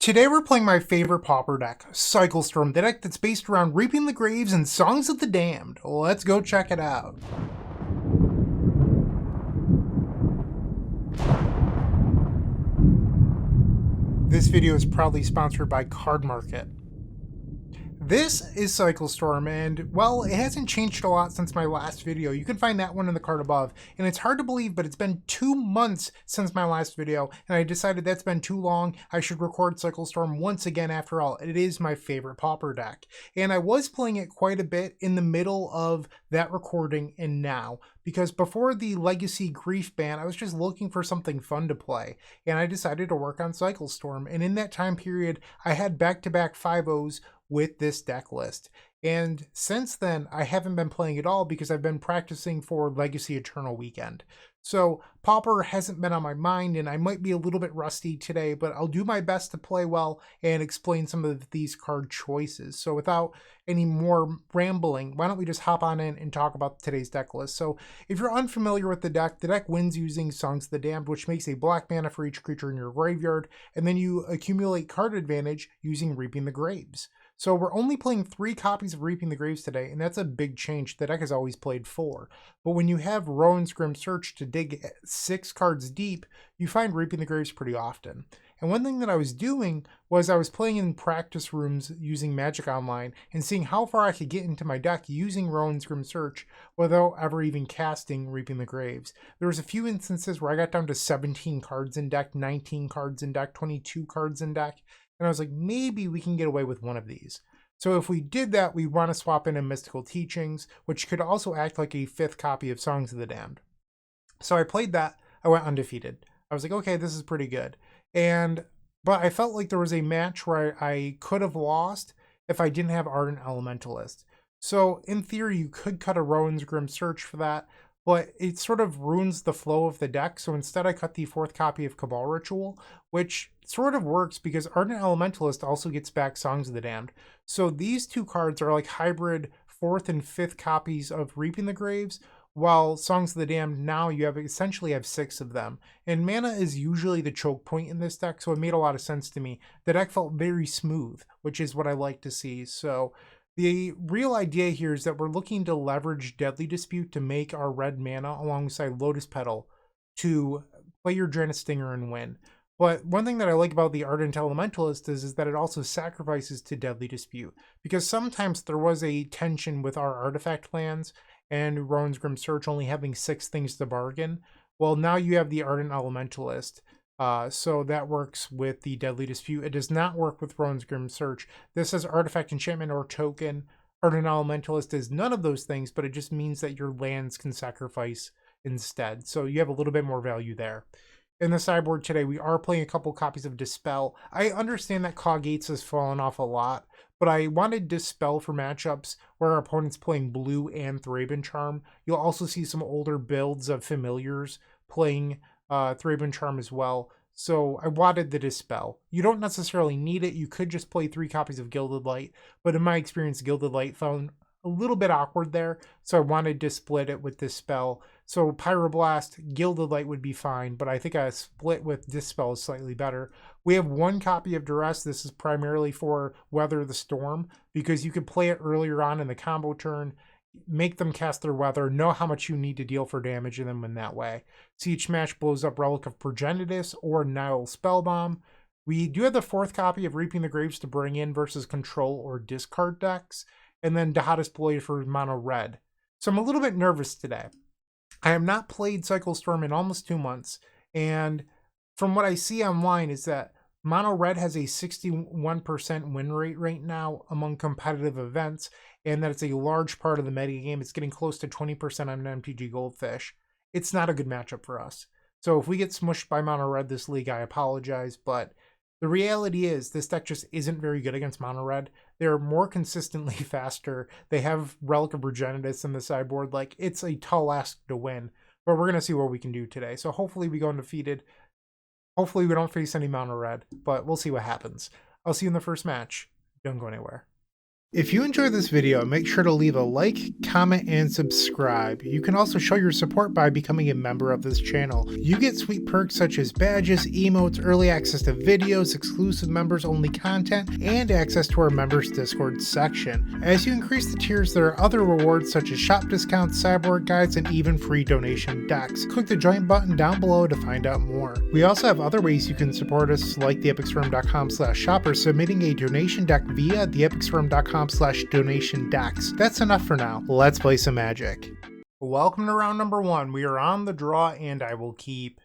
Today we're playing my favorite Pauper deck, Cycle Storm, the deck that's based around Reaping the Graves and Songs of the Damned. Let's go check it out. This video is proudly sponsored by Card Market. This is Cycle Storm, and well, it hasn't changed a lot since my last video. You can find that one in the card above, and it's hard to believe, but it's been 2 months since my last video, and I decided that's been too long. I should record Cycle Storm once again. After all, it is my favorite Pauper deck, and I was playing it quite a bit in the middle of that recording and now, because before the Legacy Grief ban, I was just looking for something fun to play, and I decided to work on Cycle Storm, and in that time period, I had back-to-back 5-0s with this deck list. And since then, I haven't been playing at all because I've been practicing for Legacy Eternal Weekend. So Pauper hasn't been on my mind, and I might be a little bit rusty today, but I'll do my best to play well and explain some of these card choices. So without any more rambling, why don't we just hop on in and talk about today's deck list. So if you're unfamiliar with the deck wins using Songs of the Damned, which makes a black mana for each creature in your graveyard, and then you accumulate card advantage using Reaping the Graves. So we're only playing 3 copies of Reaping the Graves today, and that's a big change. The deck has always played 4. But when you have Rowan's Grim Search to dig 6 cards deep, you find Reaping the Graves pretty often. And one thing that I was doing was I was playing in practice rooms using Magic Online and seeing how far I could get into my deck using Rowan's Grim Search without ever even casting Reaping the Graves. There was a few instances where I got down to 17 cards in deck, 19 cards in deck, 22 cards in deck. And I was like, maybe we can get away with one of these. So if we did that, we want to swap in a Mystical Teachings, which could also act like a 5th copy of Songs of the Damned. So I played that. I went undefeated. I was like, okay, this is pretty good. But I felt like there was a match where I could have lost if I didn't have Ardent Elementalist. So in theory, you could cut a Rowan's Grim Search for that, but it sort of ruins the flow of the deck. So instead I cut the 4th copy of Cabal Ritual, which sort of works because Ardent Elementalist also gets back Songs of the Damned. So these 2 cards are like hybrid 4th and 5th copies of Reaping the Graves, while Songs of the Damned, now you essentially have 6 of them. And mana is usually the choke point in this deck, so it made a lot of sense to me. The deck felt very smooth, which is what I like to see. So the real idea here is that we're looking to leverage Deadly Dispute to make our red mana alongside Lotus Petal to play your Drannith Stinger and win. But one thing that I like about the Ardent Elementalist is that it also sacrifices to Deadly Dispute, because sometimes there was a tension with our artifact lands and Rowan's Grim Search only having 6 things to bargain. Well, now you have the Ardent Elementalist. So that works with the Deadly Dispute. It does not work with Rowan's Grim Search. This is Artifact, Enchantment, or Token. Ardent Elementalist is none of those things, but it just means that your lands can sacrifice instead. So you have a little bit more value there. In the sideboard today, we are playing a couple copies of Dispel. I understand that Caw Gates has fallen off a lot, but I wanted Dispel for matchups where our opponent's playing blue and Thraben Charm. You'll also see some older builds of Familiars playing Thraben Charm as well. So I wanted the Dispel. You don't necessarily need it. You could just play 3 copies of Gilded Light, but in my experience, Gilded Light found a little bit awkward there, so I wanted to split it with Dispel. So Pyroblast, Gilded Light would be fine, but I think a split with Dispel is slightly better. We have 1 copy of Duress. This is primarily for Weather the Storm, because you could play it earlier on in the combo turn, make them cast their Weather, know how much you need to deal for damage and then win that way. So each match blows up Relic of Progenitus or Nile Spellbomb. We do have the 4th copy of Reaping the Graves to bring in versus control or discard decks, and then Dihada's Ploy for mono red. So I'm a little bit nervous today. I have not played Cycle Storm in almost 2 months, and from what I see online is that mono red has a 61% win rate right now among competitive events, and that it's a large part of the meta game. It's getting close to 20% on MTG Goldfish. It's not a good matchup for us. So if we get smushed by mono red this league, I apologize, but the reality is this deck just isn't very good against mono red. They're more consistently faster. They have Relic of Progenitus in the sideboard. Like, it's a tall ask to win, but we're going to see what we can do today. So hopefully we go undefeated. Hopefully we don't face any mono red, but we'll see what happens. I'll see you in the first match. Don't go anywhere. If you enjoyed this video, make sure to leave a like, comment, and subscribe. You can also show your support by becoming a member of this channel. You get sweet perks such as badges, emotes, early access to videos, exclusive members-only content, and access to our members Discord section. As you increase the tiers, there are other rewards such as shop discounts, cyborg guides, and even free donation decks. Click the join button down below to find out more. We also have other ways you can support us, like theepicstorm.com/shop or submitting a donation deck via theepicstorm.com/donation decks. That's enough for now. Let's play some Magic. Welcome to round number 1. We are on the draw, and I will keep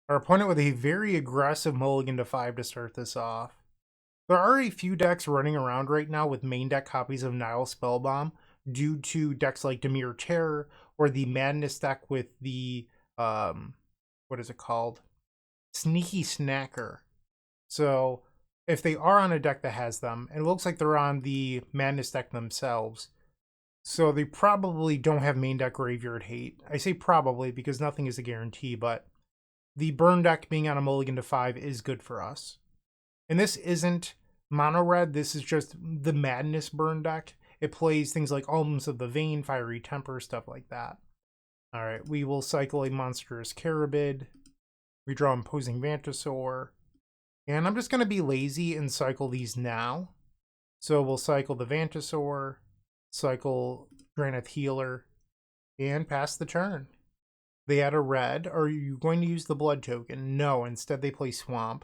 our opponent with a very aggressive mulligan to 5 to start this off. There are a few decks running around right now with main deck copies of Nile Spellbomb due to decks like Dimir Terror or the Madness deck with the, what is it called? Sneaky Snacker. So if they are on a deck that has them, and it looks like they're on the Madness deck themselves, so they probably don't have main deck graveyard hate. I say probably because nothing is a guarantee, but the burn deck being on a mulligan to 5 is good for us. And this isn't mono red, this is just the Madness burn deck. It plays things like Alms of the Vein, Fiery Temper, stuff like that. Alright, we will cycle a Monstrous Carabid. We draw Imposing Vantasaur. And I'm just going to be lazy and cycle these now. So we'll cycle the Vantasaur, cycle Drannith Healer, and pass the turn. They add a red. Are you going to use the blood token? No, instead they play Swamp.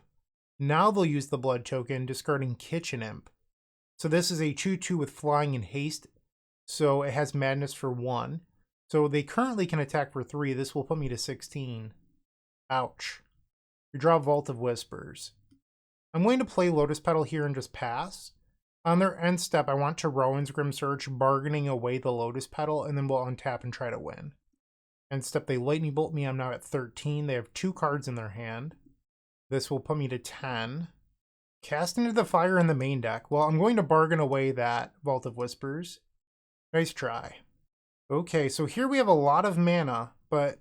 Now they'll use the blood token, discarding Kitchen Imp. So this is a 2/2 with flying and haste, so it has Madness for 1. So they currently can attack for 3. This will put me to 16. Ouch. We draw Vault of Whispers. I'm going to play Lotus Petal here and just pass. On their end step, I want to Rowan's Grim Search, bargaining away the Lotus Petal, and then we'll untap and try to win. End step, they Lightning Bolt me. I'm now at 13. They have 2 cards in their hand. This will put me to 10. Cast into the Fire in the main deck. Well, I'm going to bargain away that Vault of Whispers. Nice try. Okay, so here we have a lot of mana, but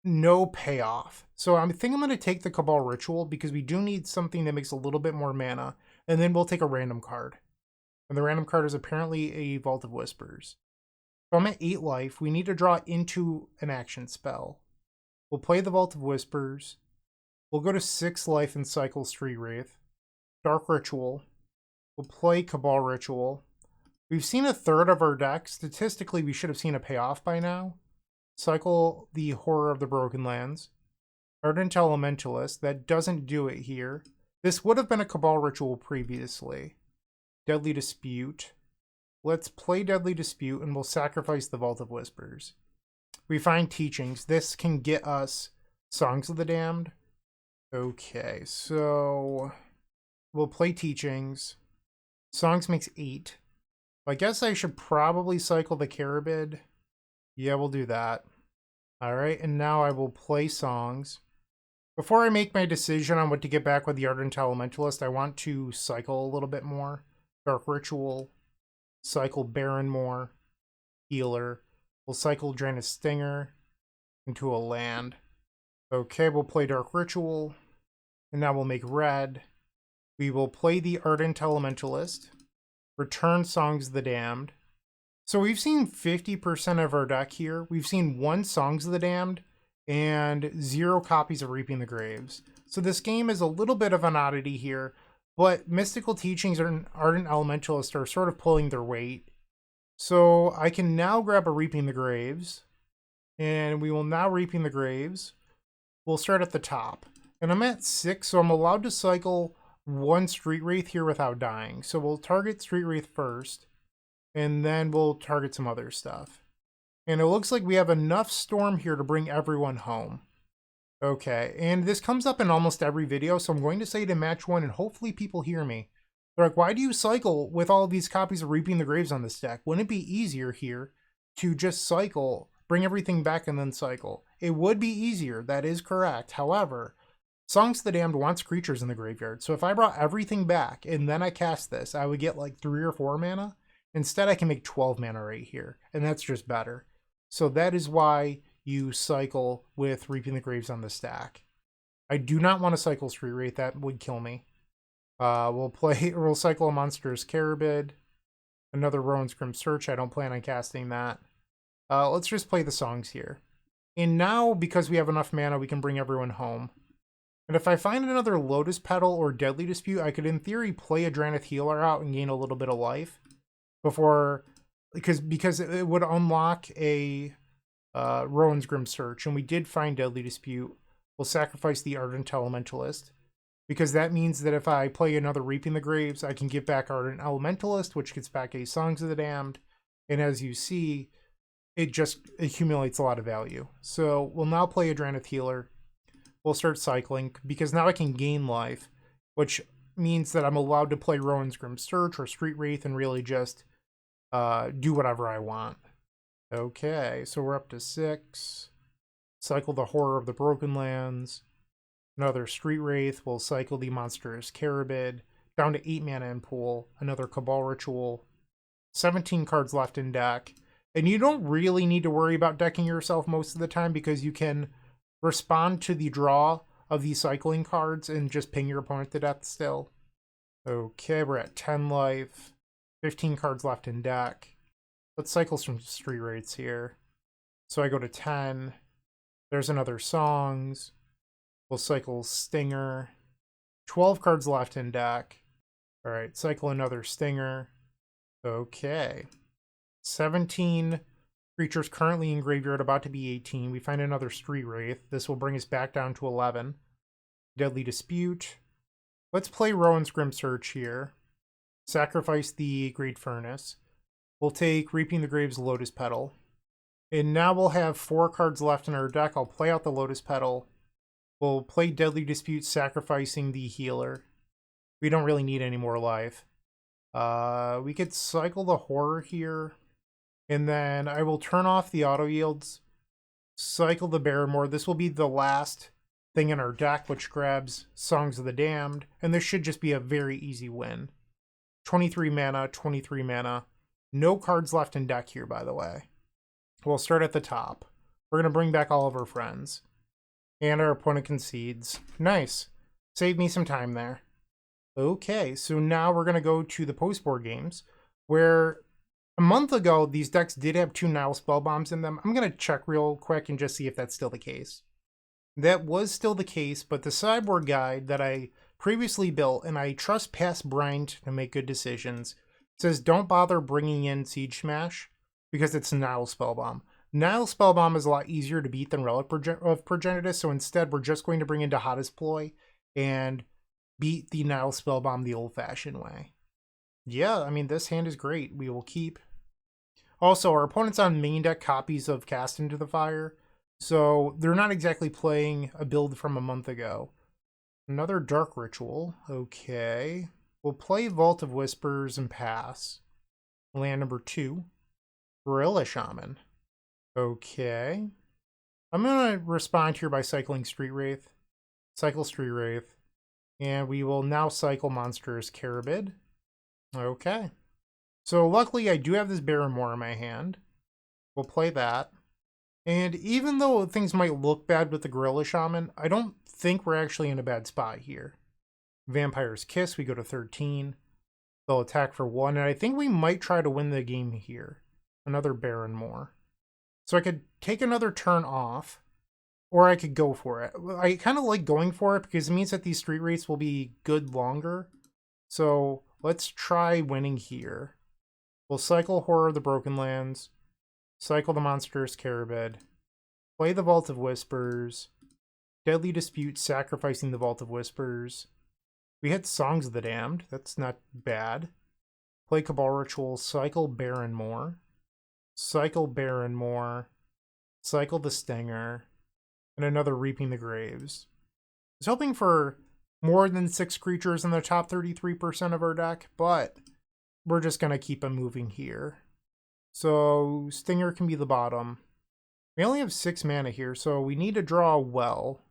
no payoff. So I think I'm going to take the Cabal Ritual because we do need something that makes a little bit more mana, and then we'll take a random card. And the random card is apparently a Vault of Whispers. So I'm at 8 life. We need to draw into an action spell. We'll play the Vault of Whispers. We'll go to 6 life and cycle Street Wraith. Dark Ritual. We'll play Cabal Ritual. We've seen a third of our deck. Statistically, we should have seen a payoff by now. Cycle the Horror of the Broken Lands. Ardent Elementalist. That doesn't do it here. This would have been a Cabal Ritual previously. Deadly Dispute. Let's play Deadly Dispute and we'll sacrifice the Vault of Whispers. We find Teachings. This can get us Songs of the Damned. Okay, so we'll play Teachings. Songs makes 8. I guess I should probably cycle the Carabid. Yeah, we'll do that. Alright, and now I will play Songs. Before I make my decision on what to get back with the Ardent Elementalist, I want to cycle a little bit more. Dark Ritual. Cycle Baron more. Healer. We'll cycle Drannith Stinger into a land. Okay, we'll play Dark Ritual. And now we'll make red. We will play the Ardent Elementalist. Return Songs of the Damned. So we've seen 50% of our deck here. We've seen 1 Songs of the Damned and 0 copies of Reaping the Graves. So this game is a little bit of an oddity here, but Mystical Teachings and Ardent Elementalist are sort of pulling their weight. So I can now grab a Reaping the Graves, and we will now Reaping the Graves. We'll start at the top. And I'm at 6, so I'm allowed to cycle 1 Street Wraith here without dying. So we'll target Street Wraith first, and then we'll target some other stuff. And it looks like we have enough Storm here to bring everyone home. Okay, and this comes up in almost every video, so I'm going to say it in match 1, and hopefully people hear me. They're like, why do you cycle with all these copies of Reaping the Graves on this deck? Wouldn't it be easier here to just cycle, bring everything back, and then cycle? It would be easier, that is correct. However, Songs of the Damned wants creatures in the graveyard, so if I brought everything back and then I cast this, I would get like 3 or 4 mana. Instead, I can make 12 mana right here, and that's just better. So that is why you cycle with Reaping the Graves on the stack. I do not want to cycle Street Wraith, that would kill me. We'll cycle a Monstrous Carabid. Another Rowan's Grim Search. I don't plan on casting that. Let's just play the songs here. And now, because we have enough mana, we can bring everyone home. And if I find another Lotus Petal or Deadly Dispute, I could, in theory, play a Drannith Healer out and gain a little bit of life before, because it would unlock a Rowan's Grim Search, and we did find Deadly Dispute. We'll sacrifice the Ardent Elementalist, because that means that if I play another Reaping the Graves, I can get back Ardent Elementalist, which gets back a Songs of the Damned, and as you see, it just accumulates a lot of value. So we'll now play a Drannith Healer. We'll start cycling, because now I can gain life, which means that I'm allowed to play Rowan's Grim Search or Street Wraith and really just do whatever I want. Okay, so we're up to 6. Cycle the Horror of the Broken Lands. Another Street Wraith. We'll cycle the Monstrous Carabid. Down to 8 mana in pool. Another Cabal Ritual. 17 cards left in deck. And you don't really need to worry about decking yourself most of the time, because you can respond to the draw of these cycling cards and just ping your opponent to death still. Okay, we're at 10 life. 15 cards left in deck. Let's cycle some Street Wraiths here. So I go to 10. There's another Songs. We'll cycle Stinger. 12 cards left in deck. Alright, cycle another Stinger. Okay. 17 creatures currently in graveyard, about to be 18. We find another Street Wraith. This will bring us back down to 11. Deadly Dispute. Let's play Rowan's Grim Search here. Sacrifice the Great Furnace. We'll take Reaping the Graves Lotus Petal. And now we'll have 4 cards left in our deck. I'll play out the Lotus Petal. We'll play Deadly Dispute, sacrificing the healer. We don't really need any more life. We could cycle the Horror here. And then I will turn off the auto yields. Cycle the Barrymore. This will be the last thing in our deck, which grabs Songs of the Damned. And this should just be a very easy win. 23 mana, 23 mana. No cards left in deck here, by the way. We'll start at the top. We're going to bring back all of our friends. And our opponent concedes. Nice. Save me some time there. Okay, so now we're going to go to the post-board games, where a month ago, these decks did have 2 Nile Spellbombs in them. I'm going to check real quick and just see if that's still the case. That was still the case, but the sideboard guide that I previously built, and I trust past Bryant to make good decisions, says don't bother bringing in Siege Smash because it's Nile Spellbomb. Nile Spellbomb is a lot easier to beat than Relic of Progenitus, so instead we're just going to bring in Dihada's Ploy and beat the Nile Spellbomb the old-fashioned way. Yeah, I mean, this hand is great. We will keep. Also, our opponent's on main deck copies of Cast Into the Fire, so they're not exactly playing a build from a month ago. Another Dark Ritual. Okay. We'll play Vault of Whispers and pass. Land number 2. Gorilla Shaman. Okay. I'm going to respond here by cycling Street Wraith. Cycle Street Wraith. And we will now cycle Monstrous Carabid. Okay. So luckily I do have this Barrymore in my hand. We'll play that. And even though things might look bad with the Gorilla Shaman, I don't think we're actually in a bad spot here. Vampire's Kiss, we go to 13. They'll attack for 1, and I think we might try to win the game here. Another Barrymore. So I could take another turn off, or I could go for it. I kind of like going for it because it means that these Street Wraiths will be good longer. So let's try winning here. We'll cycle Horror of the Broken Lands, cycle the Monstrous Carabid, play the Vault of Whispers, Deadly Dispute, sacrificing the Vault of Whispers. We had Songs of the Damned, that's not bad. Play Cabal Ritual, cycle Barrymore, cycle Barrymore, cycle the Stinger, and another Reaping the Graves. I was hoping for more than 6 creatures in the top 33% of our deck, but we're just going to keep them moving here. So Stinger can be the bottom. We only have 6 mana here, so we need to draw well.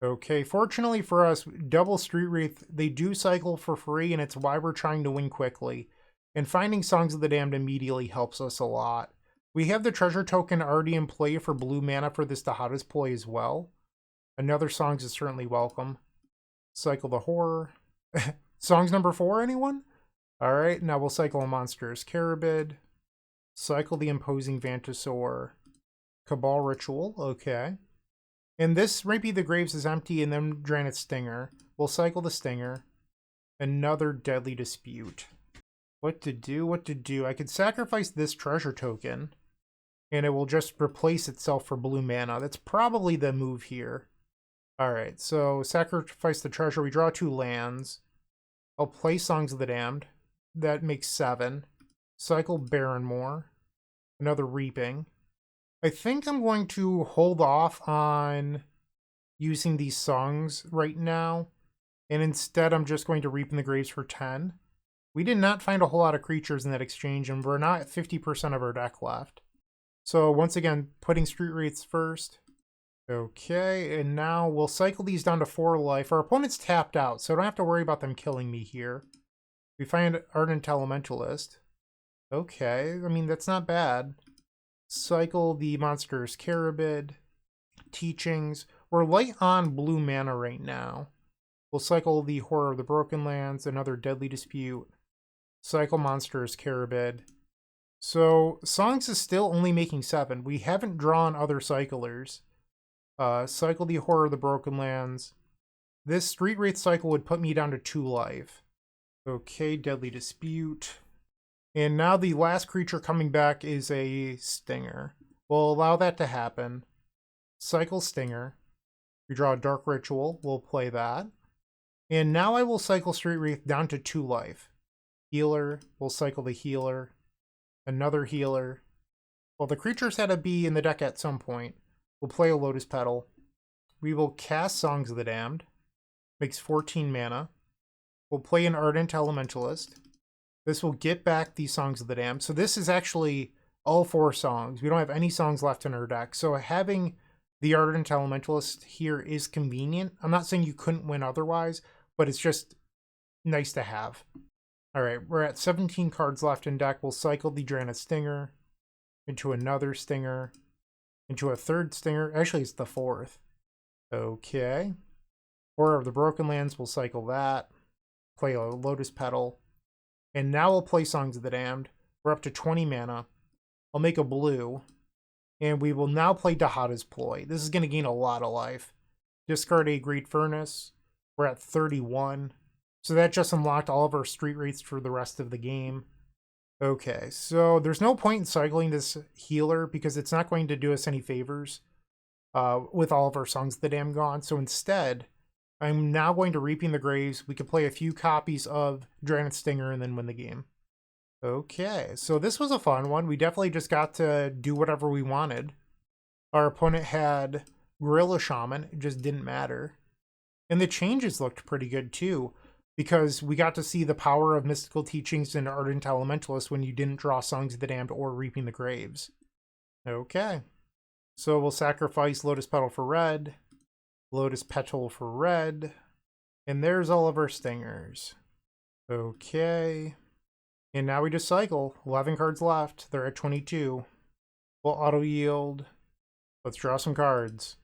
Okay, fortunately for us, double Street Wraith, they do cycle for free, and it's why we're trying to win quickly. And finding Songs of the Damned immediately helps us a lot. We have the treasure token already in play for blue mana for this Dihada's Ploy as well. Another Songs is certainly welcome. Cycle the Horror. Songs number 4, anyone? Alright, now we'll cycle a Monstrous Carabid, cycle the Imposing Vantasaur, Cabal Ritual, okay. And this might be the Graves is empty, and then Drannith Stinger. We'll cycle the Stinger. Another Deadly Dispute. What to do, what to do. I could sacrifice this treasure token, and it will just replace itself for blue mana. That's probably the move here. Alright, so sacrifice the treasure. We draw 2 lands. I'll play Songs of the Damned. That makes 7. Cycle Barrenmoor. Another Reaping. I think I'm going to hold off on using these songs right now. And instead, I'm just going to Reap in the Graves for 10. We did not find a whole lot of creatures in that exchange, and we're not at 50% of our deck left. So once again, putting Street Wraiths first. Okay, and now we'll cycle these down to 4 life. Our opponent's tapped out, so I don't have to worry about them killing me here. We find Ardent Elementalist. Okay, I mean, that's not bad. Cycle the Monstrous Carabid. Teachings. We're light on blue mana right now. We'll cycle the Horror of the Broken Lands, another Deadly Dispute. Cycle Monstrous Carabid. So, Songs is still only making 7. We haven't drawn other cyclers. Cycle the Horror of the Broken Lands. This Street Wraith cycle would put me down to 2 life. Okay, Deadly Dispute. And now the last creature coming back is a Stinger. We'll allow that to happen. Cycle Stinger. We draw a Dark Ritual. We'll play that. And now I will cycle Street Wraith down to 2 life. Healer. We'll cycle the Healer. Another Healer. Well, the creatures had to be in the deck at some point. We'll play a Lotus Petal. We will cast Songs of the Damned. Makes 14 mana. We'll play an Ardent Elementalist. This will get back the Songs of the Damned. So this is actually all 4 songs. We don't have any songs left in our deck. So having the Ardent Elementalist here is convenient. I'm not saying you couldn't win otherwise, but it's just nice to have. Alright, we're at 17 cards left in deck. We'll cycle the Drannith Stinger into another Stinger, into a third Stinger. Actually, it's the 4th. Okay. Horror of the Broken Lands, we'll cycle that. Play a Lotus Petal. And now we'll play Songs of the Damned. We're up to 20 mana. I'll make a blue. And we will now play Dihada's Ploy. This is going to gain a lot of life. Discard a Great Furnace. We're at 31. So that just unlocked all of our Street Wraiths for the rest of the game. Okay, so there's no point in cycling this Healer because it's not going to do us any favors with all of our Songs of the Damned gone. So instead, I'm now going to Reaping the Graves. We could play a few copies of Drannith Stinger and then win the game. Okay, so this was a fun one. We definitely just got to do whatever we wanted. Our opponent had Gorilla Shaman. It just didn't matter. And the changes looked pretty good too, because we got to see the power of Mystical Teachings and Ardent Elementalist when you didn't draw Songs of the Damned or Reaping the Graves. Okay, so we'll sacrifice Lotus Petal for red, Lotus Petal for red, and there's all of our Stingers. Okay. And now we just cycle. 11 cards left. They're at 22. We'll auto-yield. Let's draw some cards.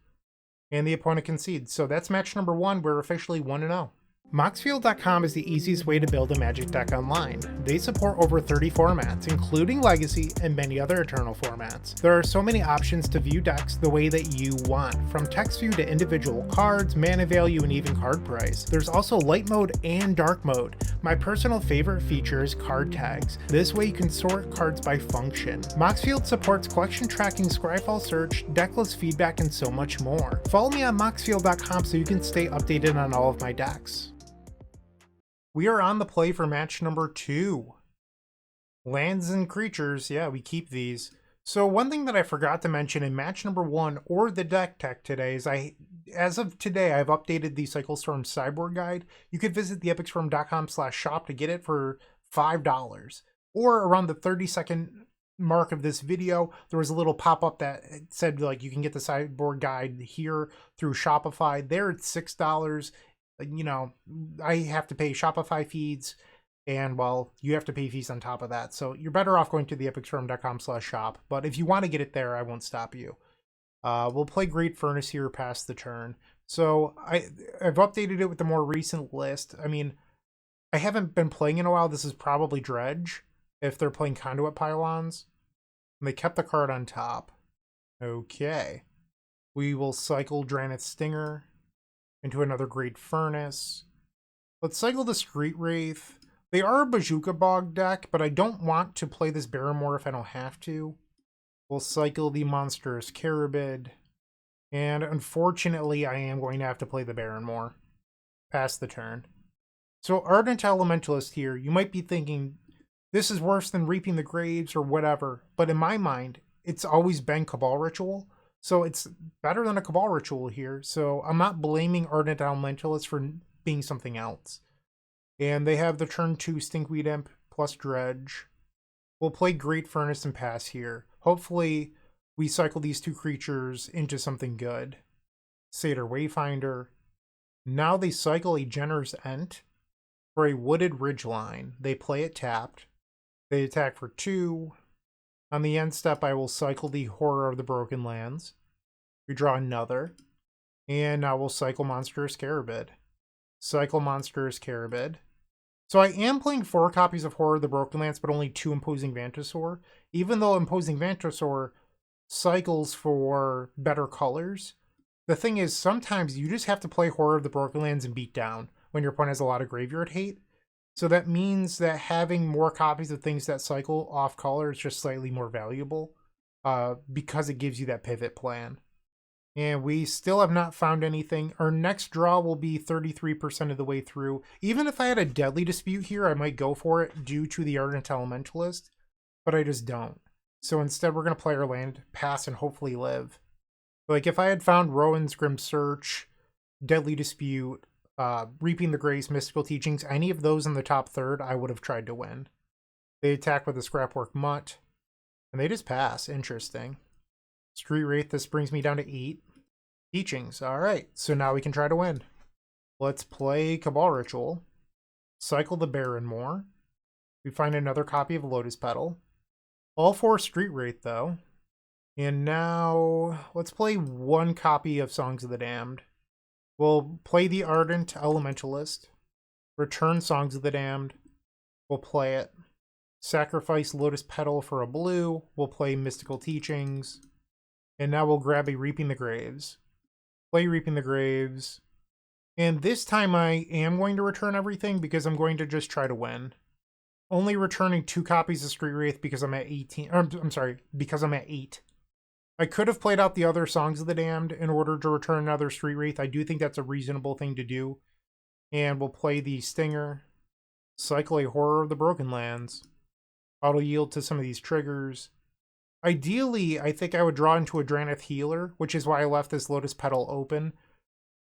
And the opponent concedes. So that's match number 1. We're officially 1-0. Moxfield.com is the easiest way to build a Magic deck online. They support over 30 formats, including Legacy and many other Eternal formats. There are so many options to view decks the way that you want, from text view to individual cards, mana value, and even card price. There's also light mode and dark mode. My personal favorite feature is card tags. This way you can sort cards by function. Moxfield supports collection tracking, Scryfall search, decklist feedback, and so much more. Follow me on Moxfield.com so you can stay updated on all of my decks. We are on the play for match number 2. Lands and creatures, yeah, we keep these. So one thing that I forgot to mention in match number 1 or the deck tech today is as of today, I've updated the Cyclestorm Cyborg Guide. You could visit theepicstorm.com/shop to get it for $5. Or around the 30-second mark of this video, there was a little pop-up that said like you can get the Cyborg Guide here through Shopify. There it's $6. You know, I have to pay Shopify fees, and well, you have to pay fees on top of that. So you're better off going to theepicstorm.com/shop. But if you want to get it there, I won't stop you. We'll play Great Furnace here past the turn. So I've updated it with the more recent list. I mean, I haven't been playing in a while. This is probably Dredge, if they're playing Conduit Pylons. And they kept the card on top. Okay. We will cycle Drannith Stinger into another Great Furnace. Let's cycle the Street Wraith. They are a Bazooka Bog deck, but I don't want to play this Barrymore if I don't have to. We'll cycle the Monstrous Carabid. And unfortunately, I am going to have to play the Barrymore. Pass the turn. So Ardent Elementalist here, you might be thinking, this is worse than Reaping the Graves or whatever. But in my mind, it's always been Cabal Ritual. So it's better than a Cabal Ritual here. So I'm not blaming Ardent Elementalist for being something else. And they have the turn 2 Stinkweed Imp plus Dredge. We'll play Great Furnace and pass here. Hopefully, we cycle these two creatures into something good. Satyr Wayfinder. Now they cycle a Generous Ent for a Wooded Ridgeline. They play it tapped. They attack for 2. On the end step, I will cycle the Horror of the Broken Lands. We draw another. And now we'll cycle Monstrous Carabid. Cycle Monstrous Carabid. So I am playing 4 copies of Horror of the Broken Lands, but only 2 Imposing Vantasaur. Even though Imposing Vantasaur cycles for better colors, the thing is, sometimes you just have to play Horror of the Broken Lands and beat down when your opponent has a lot of graveyard hate. So that means that having more copies of things that cycle off color is just slightly more valuable because it gives you that pivot plan. And we still have not found anything. Our next draw will be 33% of the way through. Even if I had a Deadly Dispute here, I might go for it due to the Ardent Elementalist, but I just don't. So instead, we're going to play our land, pass, and hopefully live. Like, if I had found Rowan's Grim Search, Deadly Dispute, Reaping the Grace, Mystical Teachings, any of those in the top third, I would have tried to win. They attack with a Scrapwork Mutt, and they just pass. Interesting. Street Wraith, this brings me down to 8. Teachings, alright, so now we can try to win. Let's play Cabal Ritual. Cycle the Barrymore. We find another copy of Lotus Petal. All 4 Street Wraith, though. And now, let's play 1 copy of Songs of the Damned. We'll play the Ardent Elementalist. Return Songs of the Damned. We'll play it. Sacrifice Lotus Petal for a blue. We'll play Mystical Teachings. And now we'll grab a Reaping the Graves. Play Reaping the Graves. And this time I am going to return everything because I'm going to just try to win. Only returning 2 copies of Street Wraith because I'm at 18. I'm sorry, because I'm at 8. I could have played out the other Songs of the Damned in order to return another Street Wraith. I do think that's a reasonable thing to do. And we'll play the Stinger. Cycle a Horror of the Broken Lands. Auto yield to some of these triggers. Ideally, I think I would draw into a Drannith Healer, which is why I left this Lotus Petal open.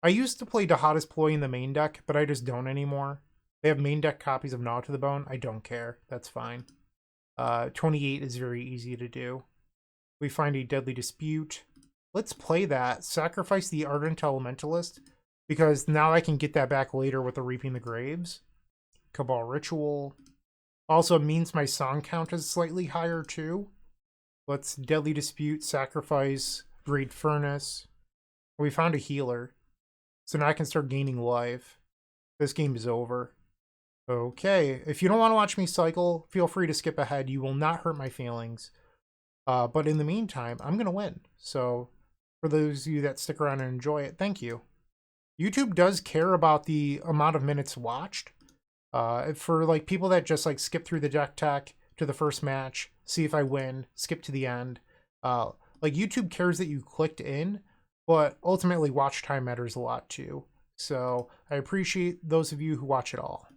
I used to play Dihada's Ploy in the main deck, but I just don't anymore. They have main deck copies of Gnaw to the Bone. I don't care. That's fine. 28 is very easy to do. We find a Deadly Dispute. Let's play that. Sacrifice the Ardent Elementalist, because now I can get that back later with the Reaping the Graves. Cabal Ritual. Also means my song count is slightly higher too. Let's Deadly Dispute, sacrifice, Great Furnace. We found a healer. So now I can start gaining life. This game is over. Okay, if you don't want to watch me cycle, feel free to skip ahead. You will not hurt my feelings. But in the meantime, I'm going to win. So for those of you that stick around and enjoy it, thank you. YouTube does care about the amount of minutes watched. For like people that just like skip through the deck tech to the first match, see if I win, skip to the end. Like YouTube cares that you clicked in, but ultimately watch time matters a lot too. So I appreciate those of you who watch it all.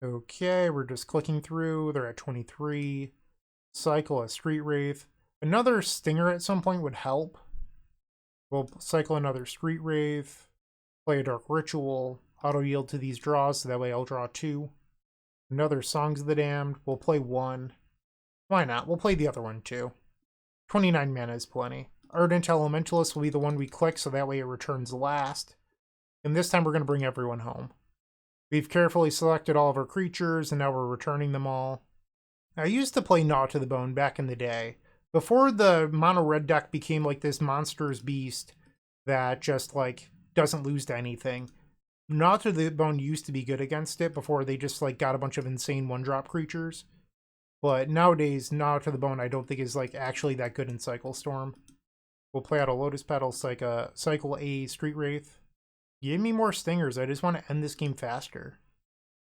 Okay, we're just clicking through. They're at 23. Cycle a Street Wraith. Another Stinger at some point would help. We'll cycle another Street Wraith. Play a Dark Ritual. Auto yield to these draws, so that way I'll draw 2. Another Songs of the Damned. We'll play 1. Why not? We'll play the other one too. 29 mana is plenty. Ardent Elementalist will be the one we click, so that way it returns last. And this time we're going to bring everyone home. We've carefully selected all of our creatures, and now we're returning them all. I used to play Gnaw to the Bone back in the day. Before the mono red deck became like this monstrous beast that just like doesn't lose to anything. Gnaw to the Bone used to be good against it before they just like got a bunch of insane 1-drop creatures. But nowadays, Gnaw to the Bone I don't think is like actually that good in Cycle Storm. We'll play out a Lotus Petal, cycle a Street Wraith. Give me more Stingers. I just want to end this game faster.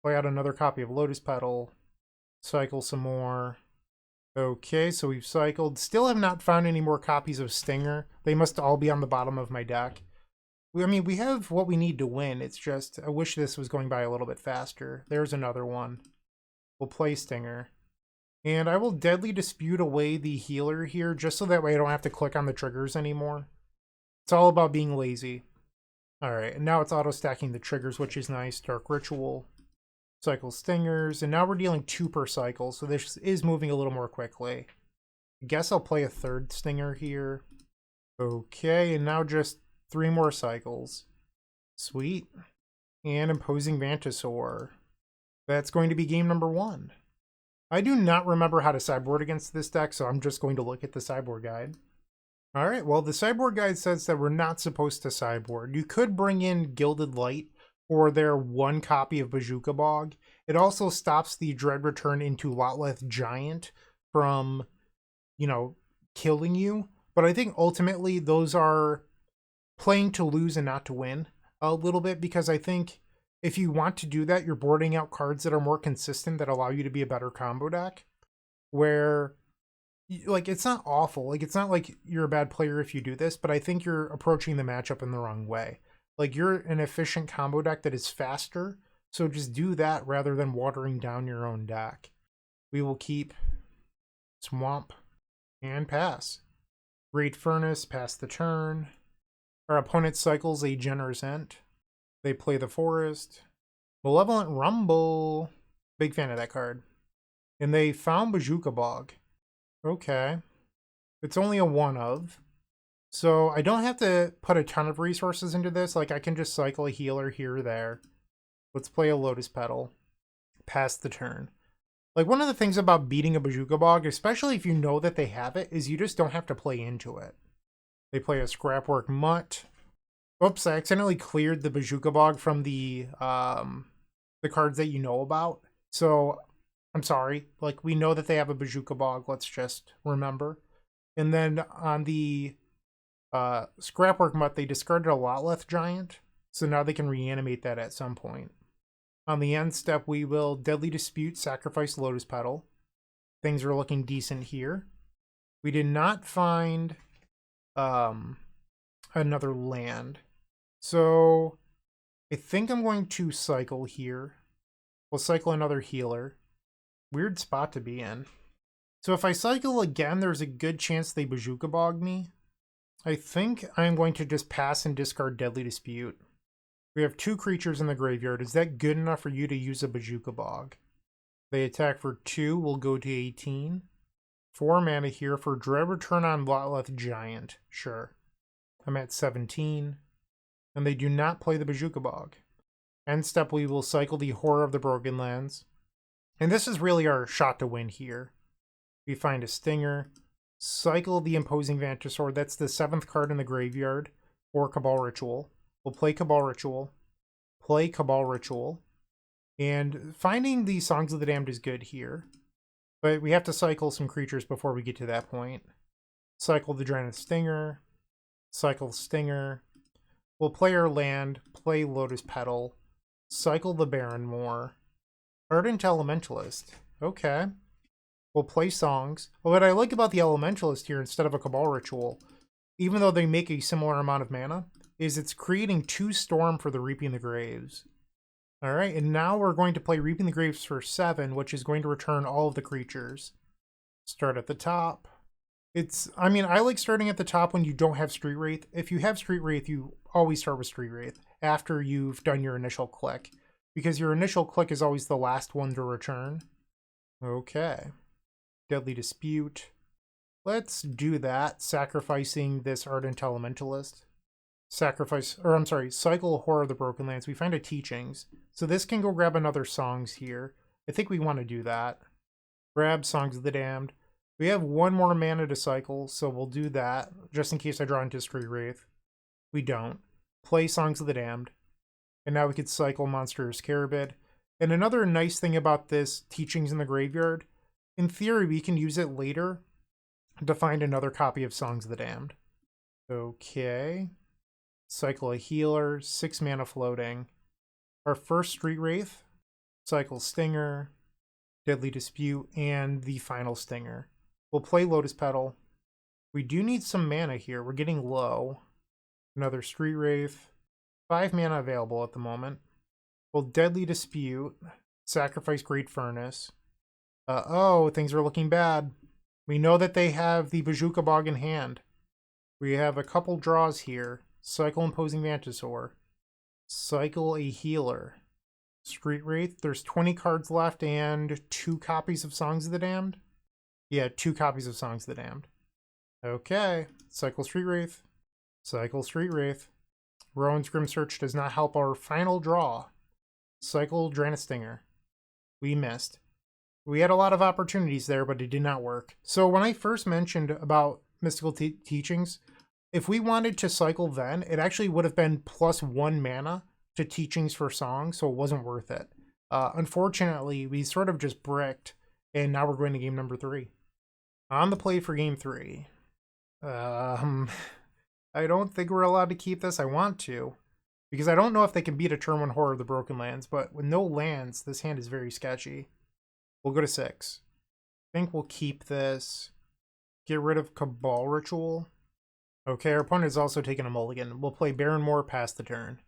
Play out another copy of Lotus Petal. Cycle some more. Okay, so we've cycled. Still have not found any more copies of Stinger. They must all be on the bottom of my deck. I mean, we have what we need to win. It's just, I wish this was going by a little bit faster. There's another one. We'll play Stinger. And I will Deadly Dispute away the healer here, just so that way I don't have to click on the triggers anymore. It's all about being lazy. Alright, and now it's auto-stacking the triggers, which is nice. Dark Ritual. Cycle Stingers, and now we're dealing 2 per cycle, so this is moving a little more quickly. I guess I'll play a 3rd Stinger here. Okay, and now just 3 more cycles. Sweet. And Imposing Vantasaur. That's going to be game number 1. I do not remember how to sideboard against this deck, so I'm just going to look at the sideboard guide. Alright, well the sideboard guide says that we're not supposed to sideboard. You could bring in Gilded Light, or their 1 copy of Bojuka Bog. It also stops the Dread Return into Lotleth Giant from, you know, killing you. But I think ultimately those are playing to lose and not to win a little bit, because I think if you want to do that, you're boarding out cards that are more consistent that allow you to be a better combo deck. Where, like, it's not awful. Like, it's not like you're a bad player if you do this, but I think you're approaching the matchup in the wrong way. Like, you're an efficient combo deck that is faster, so just do that rather than watering down your own deck. We will keep Swamp and pass. Great Furnace, pass the turn. Our opponent cycles a Generous Ent. They play the Forest. Malevolent Rumble. Big fan of that card. And they found Bojuka Bog. Okay. It's only a 1 of. So I don't have to put a ton of resources into this. Like, I can just cycle a healer here or there. Let's play a Lotus Petal. Pass the turn. Like, one of the things about beating a Bojuka Bog, especially if you know that they have it, is you just don't have to play into it. They play a Scrapwork Mutt. Oops, I accidentally cleared the Bojuka Bog from the cards that you know about. So, I'm sorry. Like, we know that they have a Bojuka Bog. Let's just remember. And then on the Scrapwork Mutt, they discarded a Lotleth Giant, so now they can reanimate that at some point. On the end step, we will Deadly Dispute, sacrifice Lotus Petal. Things are looking decent here. We did not find another land, so I think I'm going to cycle here. We'll cycle another healer. Weird spot to be in. So if I cycle again, there's a good chance they Bojuka Bog me. I think I'm going to just pass and discard Deadly Dispute. We have 2 creatures in the graveyard. Is that good enough for you to use a Bojuka Bog? They attack for 2. We'll go to 18. 4 mana here for Dread Return on Lotleth Giant. Sure. I'm at 17. And they do not play the Bojuka Bog. End step, we will cycle the Horror of the Broken Lands. And this is really our shot to win here. We find a Stinger. Cycle the Imposing Vantasaur. That's the 7th card in the graveyard for Cabal Ritual. We'll play Cabal Ritual. Play Cabal Ritual. And finding the Songs of the Damned is good here. But we have to cycle some creatures before we get to that point. Cycle the Drannith Stinger. Cycle Stinger. We'll play our land. Play Lotus Petal. Cycle the Barrenmoor. Ardent Elementalist. Okay. We'll play songs. But what I like about the Elementalist here instead of a Cabal Ritual, even though they make a similar amount of mana, is it's creating 2 Storm for the Reaping the Graves. Alright, and now we're going to play Reaping the Graves for 7, which is going to return all of the creatures. Start at the top. I mean, I like starting at the top when you don't have Street Wraith. If you have Street Wraith, you always start with Street Wraith after you've done your initial click, because your initial click is always the last one to return. Okay. Deadly Dispute. Let's do that, sacrificing this Ardent Elementalist. Cycle Horror of the Broken Lands. We find a Teachings. So this can go grab another Songs here. I think we want to do that. Grab Songs of the Damned. We have 1 more mana to cycle, so we'll do that, just in case I draw into Street Wraith. We don't. Play Songs of the Damned. And now we could cycle Monstrous Carabid. And another nice thing about this Teachings in the Graveyard, in theory, we can use it later to find another copy of Songs of the Damned. Okay. Cycle a healer, 6 mana floating. Our first Street Wraith, cycle Stinger, Deadly Dispute, and the final Stinger. We'll play Lotus Petal. We do need some mana here. We're getting low. Another Street Wraith. 5 mana available at the moment. We'll Deadly Dispute, sacrifice Great Furnace. Oh, things are looking bad. We know that they have the Bojuka Bog in hand. We have a couple draws here. Cycle Imposing Vantasaur. Cycle a healer. Street Wraith. There's 20 cards left and 2 copies of Songs of the Damned. Yeah, 2 copies of Songs of the Damned. Okay. Cycle Street Wraith. Cycle Street Wraith. Rowan's Grim Search does not help our final draw. Cycle Drannith Stinger. We missed. We had a lot of opportunities there, but it did not work. So when I first mentioned about Mystical Teachings, if we wanted to cycle then, it actually would have been +1 mana to Teachings for Song, so it wasn't worth it. Unfortunately, we sort of just bricked, and now we're going to game number 3. On the play for game 3. I don't think we're allowed to keep this. I want to, because I don't know if they can beat a turn 1 Horror of the Broken Lands, but with no lands, this hand is very sketchy. We'll go to 6. I think we'll keep this. Get rid of Cabal Ritual. Okay, our opponent is also taking a mulligan. We'll play Barrenmoor, pass the turn.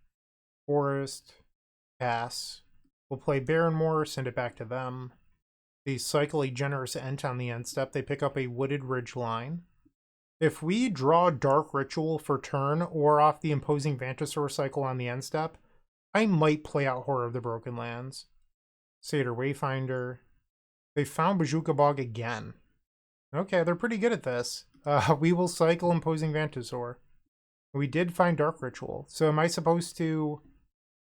Forest, pass. We'll play Barrenmoor, send it back to them. They cycle a Generous Ent on the end step. They pick up a Wooded Ridgeline. If we draw Dark Ritual for turn or off the Imposing Vantasaur cycle on the end step, I might play out Horror of the Broken Lands. Satyr Wayfinder. They found Bojuka Bog again. Okay, they're pretty good at this. We will cycle Imposing Vantasaur. We did find Dark Ritual. So am I supposed to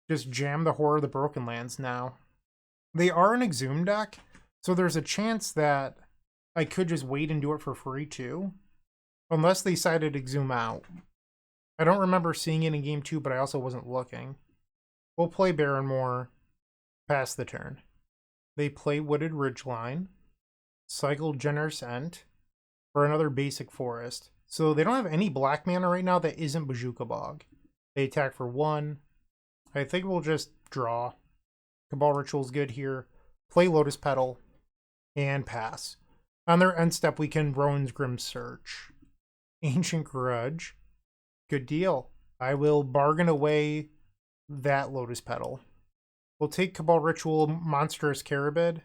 just jam the Horror of the Broken Lands now? They are an Exhume deck, so there's a chance that I could just wait and do it for free too. Unless they decided to Exhume out. I don't remember seeing it in game 2, but I also wasn't looking. We'll play Barrenmoor, pass the turn. They play Wooded Ridgeline, cycle Generous Ent for another basic forest. So they don't have any black mana right now that isn't Bojuka Bog. They attack for 1. I think we'll just draw. Cabal Ritual's good here. Play Lotus Petal and pass. On their end step, we can Rowan's Grim Search. Ancient Grudge. Good deal. I will bargain away that Lotus Petal. We'll take Cabal Ritual, Monstrous Carabid.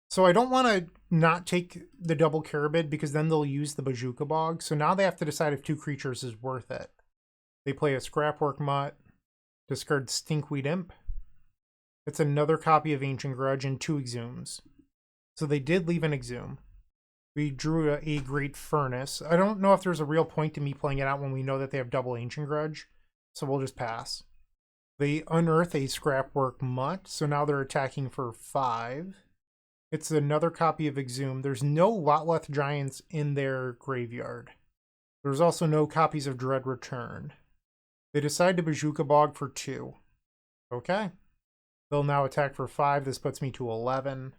So I don't want to not take the double Carabid because then they'll use the Bojuka Bog. So now they have to decide if 2 creatures is worth it. They play a Scrapwork Mutt, discard Stinkweed Imp. It's another copy of Ancient Grudge and 2 Exhumes. So they did leave an Exhume. We drew a Great Furnace. I don't know if there's a real point to me playing it out when we know that they have double Ancient Grudge. So we'll just pass. They unearth a Scrapwork Mutt. So now they're attacking for 5. It's another copy of Exhume. There's no Lotleth Giants in their graveyard. There's also no copies of Dread Return. They decide to Bojuka Bog for 2. Okay. They'll now attack for 5. This puts me to 11.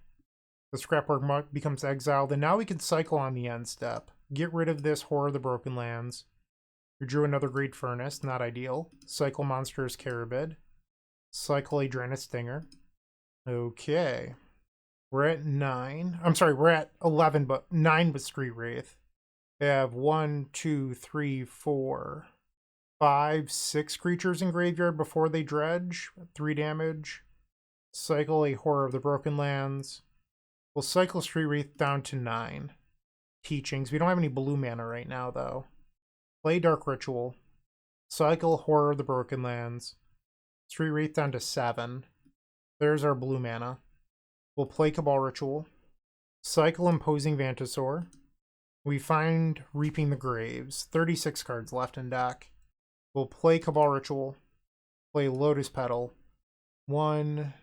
The Scrapwork Mutt becomes exiled, and now we can cycle on the end step. Get rid of this Horror of the Broken Lands. We drew another Great Furnace, not ideal. Cycle Monstrous Carabid. Cycle a Drannith Stinger. Okay. We're at 9. I'm sorry, we're at 11, but 9 with Street Wraith. They have 1, 2, 3, 4, 5, 6 creatures in graveyard before they dredge. 3 damage. Cycle a Horror of the Broken Lands. We'll cycle Street Wraith down to 9. Teachings. We don't have any blue mana right now, though. Play Dark Ritual. Cycle Horror of the Broken Lands. Street Wraith down to 7. There's our blue mana. We'll play Cabal Ritual. Cycle Imposing Vantasaur. We find Reaping the Graves. 36 cards left in deck. We'll play Cabal Ritual. Play Lotus Petal. 1,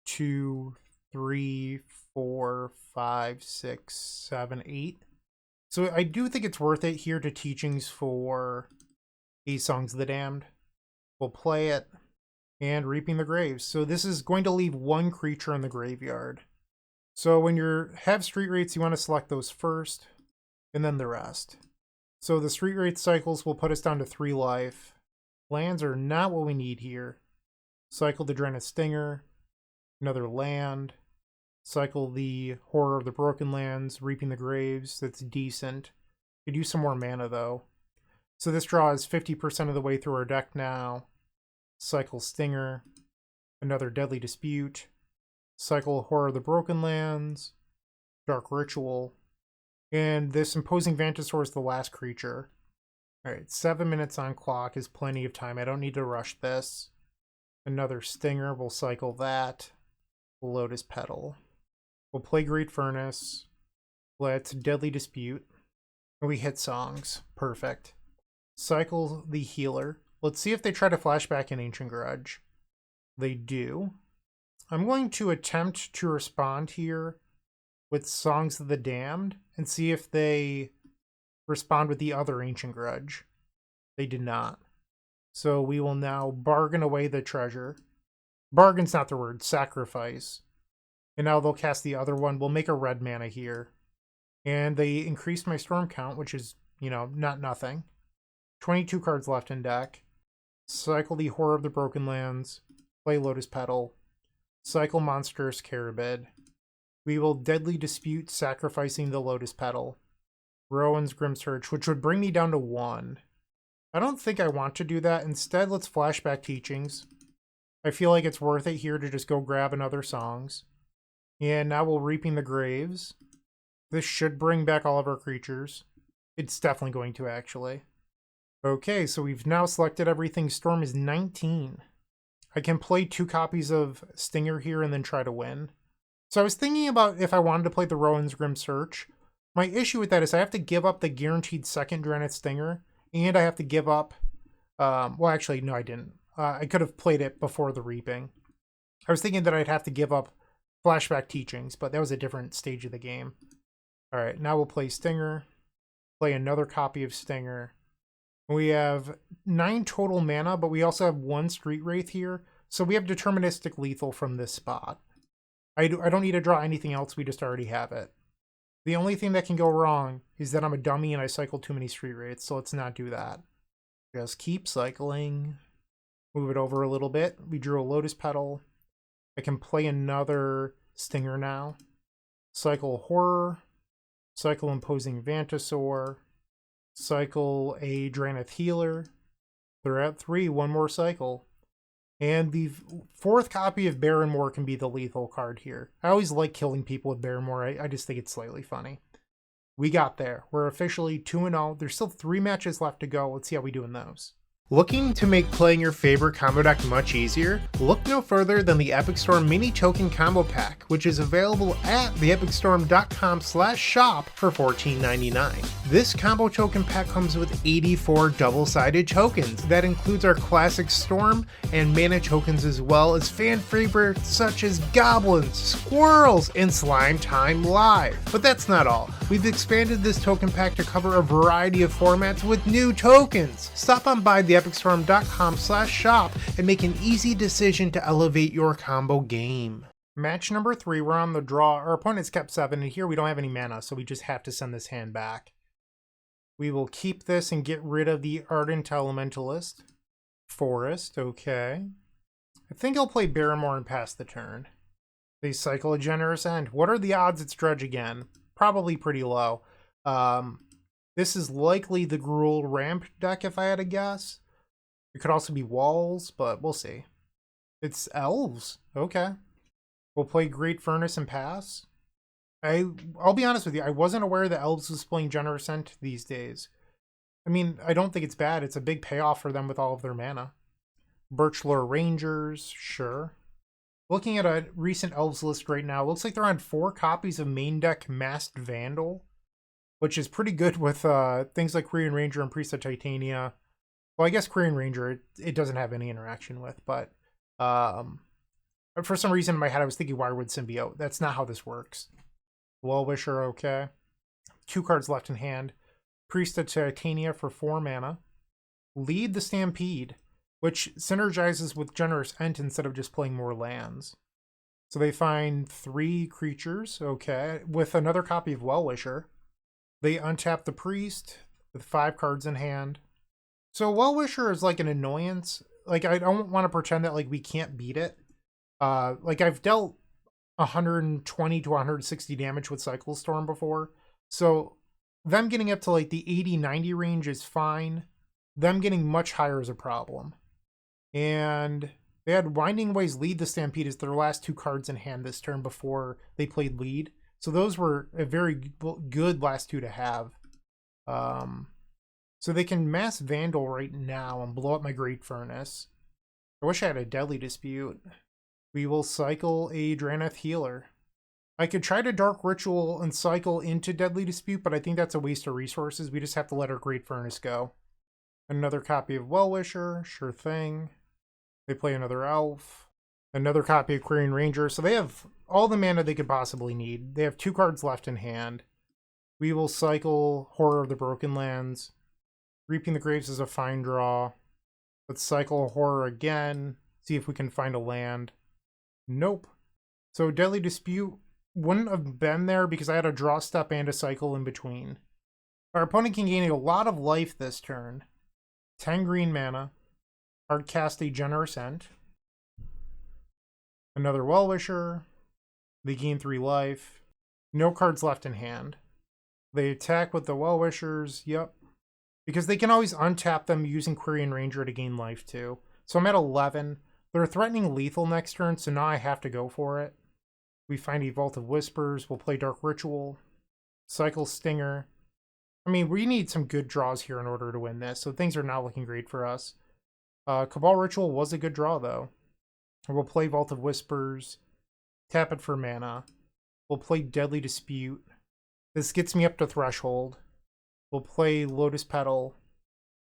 2, 3, 4, 5, 6, 7, 8. So I do think it's worth it here to Teachings for a Songs of the Damned. We'll play it. and Reaping the Graves. So this is going to leave one creature in the graveyard. So when you have Street Wraiths, you want to select those first, and then the rest. So the Street Wraith cycles will put us down to 3 life. Lands are not what we need here. Cycle the Drannith Stinger, another land. Cycle the Horror of the Broken Lands, Reaping the Graves. That's decent. Could use some more mana though. So this draw is 50% of the way through our deck now. Cycle Stinger, another Deadly Dispute. Cycle Horror of the Broken Lands, Dark Ritual, and this Imposing Vantasaur is the last creature. Alright, 7 minutes on clock is plenty of time. I don't need to rush this. Another Stinger, we'll cycle that. Lotus Petal. We'll play Great Furnace. Let's Deadly Dispute. And we hit Songs. Perfect. Cycle the Healer. Let's see if they try to flashback an Ancient Grudge. They do. I'm going to attempt to respond here with Songs of the Damned and see if they respond with the other Ancient Grudge. They did not. So we will now bargain away the treasure. Bargain's not the word, sacrifice. And now they'll cast the other one. We'll make a red mana here. And they increased my storm count, which is, you know, not nothing. 22 cards left in deck. Cycle the Horror of the Broken Lands. Play Lotus Petal. Cycle Monstrous Carabid. We will Deadly Dispute, sacrificing the Lotus Petal. Rowan's Grim Search, which would bring me down to 1. I don't think I want to do that. Instead, let's Flashback Teachings. I feel like it's worth it here to just go grab another Songs. And now we'll Reaping the Graves. This should bring back all of our creatures. It's definitely going to, actually. Okay, so we've now selected everything. Storm is 19. I can play 2 copies of Stinger here and then try to win. So I was thinking about if I wanted to play the Rowan's Grim Search. My issue with that is I have to give up the guaranteed second Drannith Stinger, and I have to give up... well, actually, no, I didn't. I could have played it before the Reaping. I was thinking that I'd have to give up Flashback Teachings, but that was a different stage of the game. Alright, now we'll play Stinger. Play another copy of Stinger. We have 9 total mana, but we also have 1 Street Wraith here. So we have Deterministic Lethal from this spot. I don't need to draw anything else, we just already have it. The only thing that can go wrong is that I'm a dummy and I cycle too many Street Wraiths, so let's not do that. Just keep cycling. Move it over a little bit. We drew a Lotus Petal. I can play another Stinger now. Cycle Horror. Cycle Imposing Vantasaur. Cycle a Drannith Healer. They're at 3, 1 more cycle. And the 4th copy of Barrenmore can be the lethal card here. I always like killing people with Barrenmore. I just think it's slightly funny. We got there. We're officially 2-0. There's still 3 matches left to go. Let's see how we do in those. Looking to make playing your favorite combo deck much easier? Look no further than the Epic Storm Mini Token Combo Pack, which is available at theepicstorm.com/shop for $14.99. This combo token pack comes with 84 double-sided tokens. That includes our classic Storm and mana tokens, as well as fan favorites such as Goblins, Squirrels, and Slime Time Live. But that's not all. We've expanded this token pack to cover a variety of formats with new tokens. Stop on by theepicstorm.com/shop and make an easy decision to elevate your combo game. Match number 3, we're on the draw. Our opponent's kept 7, and here we don't have any mana, so we just have to send this hand back. We will keep this and get rid of the Ardent Elementalist. Forest, okay. I think I'll play Barrymore and pass the turn. They cycle a Generous End. What are the odds it's Dredge again? Probably pretty low. This is likely the Gruul ramp deck if I had to guess. It could also be Walls, but we'll see. It's Elves. Okay. We'll play Great Furnace and pass. I'll be honest with you, I wasn't aware that Elves was playing Generous End these days. I mean, I don't think it's bad. It's a big payoff for them with all of their mana. Birchlore Rangers, sure. Looking at a recent Elves list right now, looks like they're on 4 copies of main deck Masked Vandal, which is pretty good with things like Korean Ranger and Priest of Titania. Well, I guess Korean Ranger it doesn't have any interaction with, but for some reason in my head I was thinking Wirewood Symbiote. That's not how this works. Well-Wisher, okay. 2 cards left in hand. Priest of Titania for 4 mana. Lead the Stampede. which synergizes with Generous Ent instead of just playing more lands. So they find 3 creatures, okay, with another copy of Well-Wisher. They untap the Priest with 5 cards in hand. So Well-Wisher is like an annoyance. Like, I don't want to pretend that like we can't beat it. Like, I've dealt 120 to 160 damage with Cycle Storm before. So them getting up to like the 80-90 range is fine. Them getting much higher is a problem. And they had Winding Ways lead the Stampede as their last 2 cards in hand this turn before they played lead. So those were a very good last 2 to have. So they can mass Vandal right now and blow up my Great Furnace. I wish I had a Deadly Dispute. We will cycle a Drannith Healer. I could try to Dark Ritual and cycle into Deadly Dispute, but I think that's a waste of resources. We just have to let our Great Furnace go. Another copy of Well-Wisher, sure thing. They play another Elf. Another copy of Quirion Ranger. So they have all the mana they could possibly need. They have 2 cards left in hand. We will cycle Horror of the Broken Lands. Reaping the Graves is a fine draw. Let's cycle Horror again. See if we can find a land. Nope. So Deadly Dispute wouldn't have been there because I had a draw step and a cycle in between. Our opponent can gain a lot of life this turn. 10 green mana. Hardcast a Generous Ent. Another Well-Wisher. They gain 3 life. No cards left in hand. They attack with the Well-Wishers. Yep. Because they can always untap them using Quirion Ranger to gain life too. So I'm at 11. They're threatening lethal next turn, so now I have to go for it. We find a Vault of Whispers. We'll play Dark Ritual. Cycle Stinger. I mean, we need some good draws here in order to win this, so things are not looking great for us. Cabal Ritual was a good draw, though. We'll play Vault of Whispers. Tap it for mana. We'll play Deadly Dispute. This gets me up to Threshold. We'll play Lotus Petal.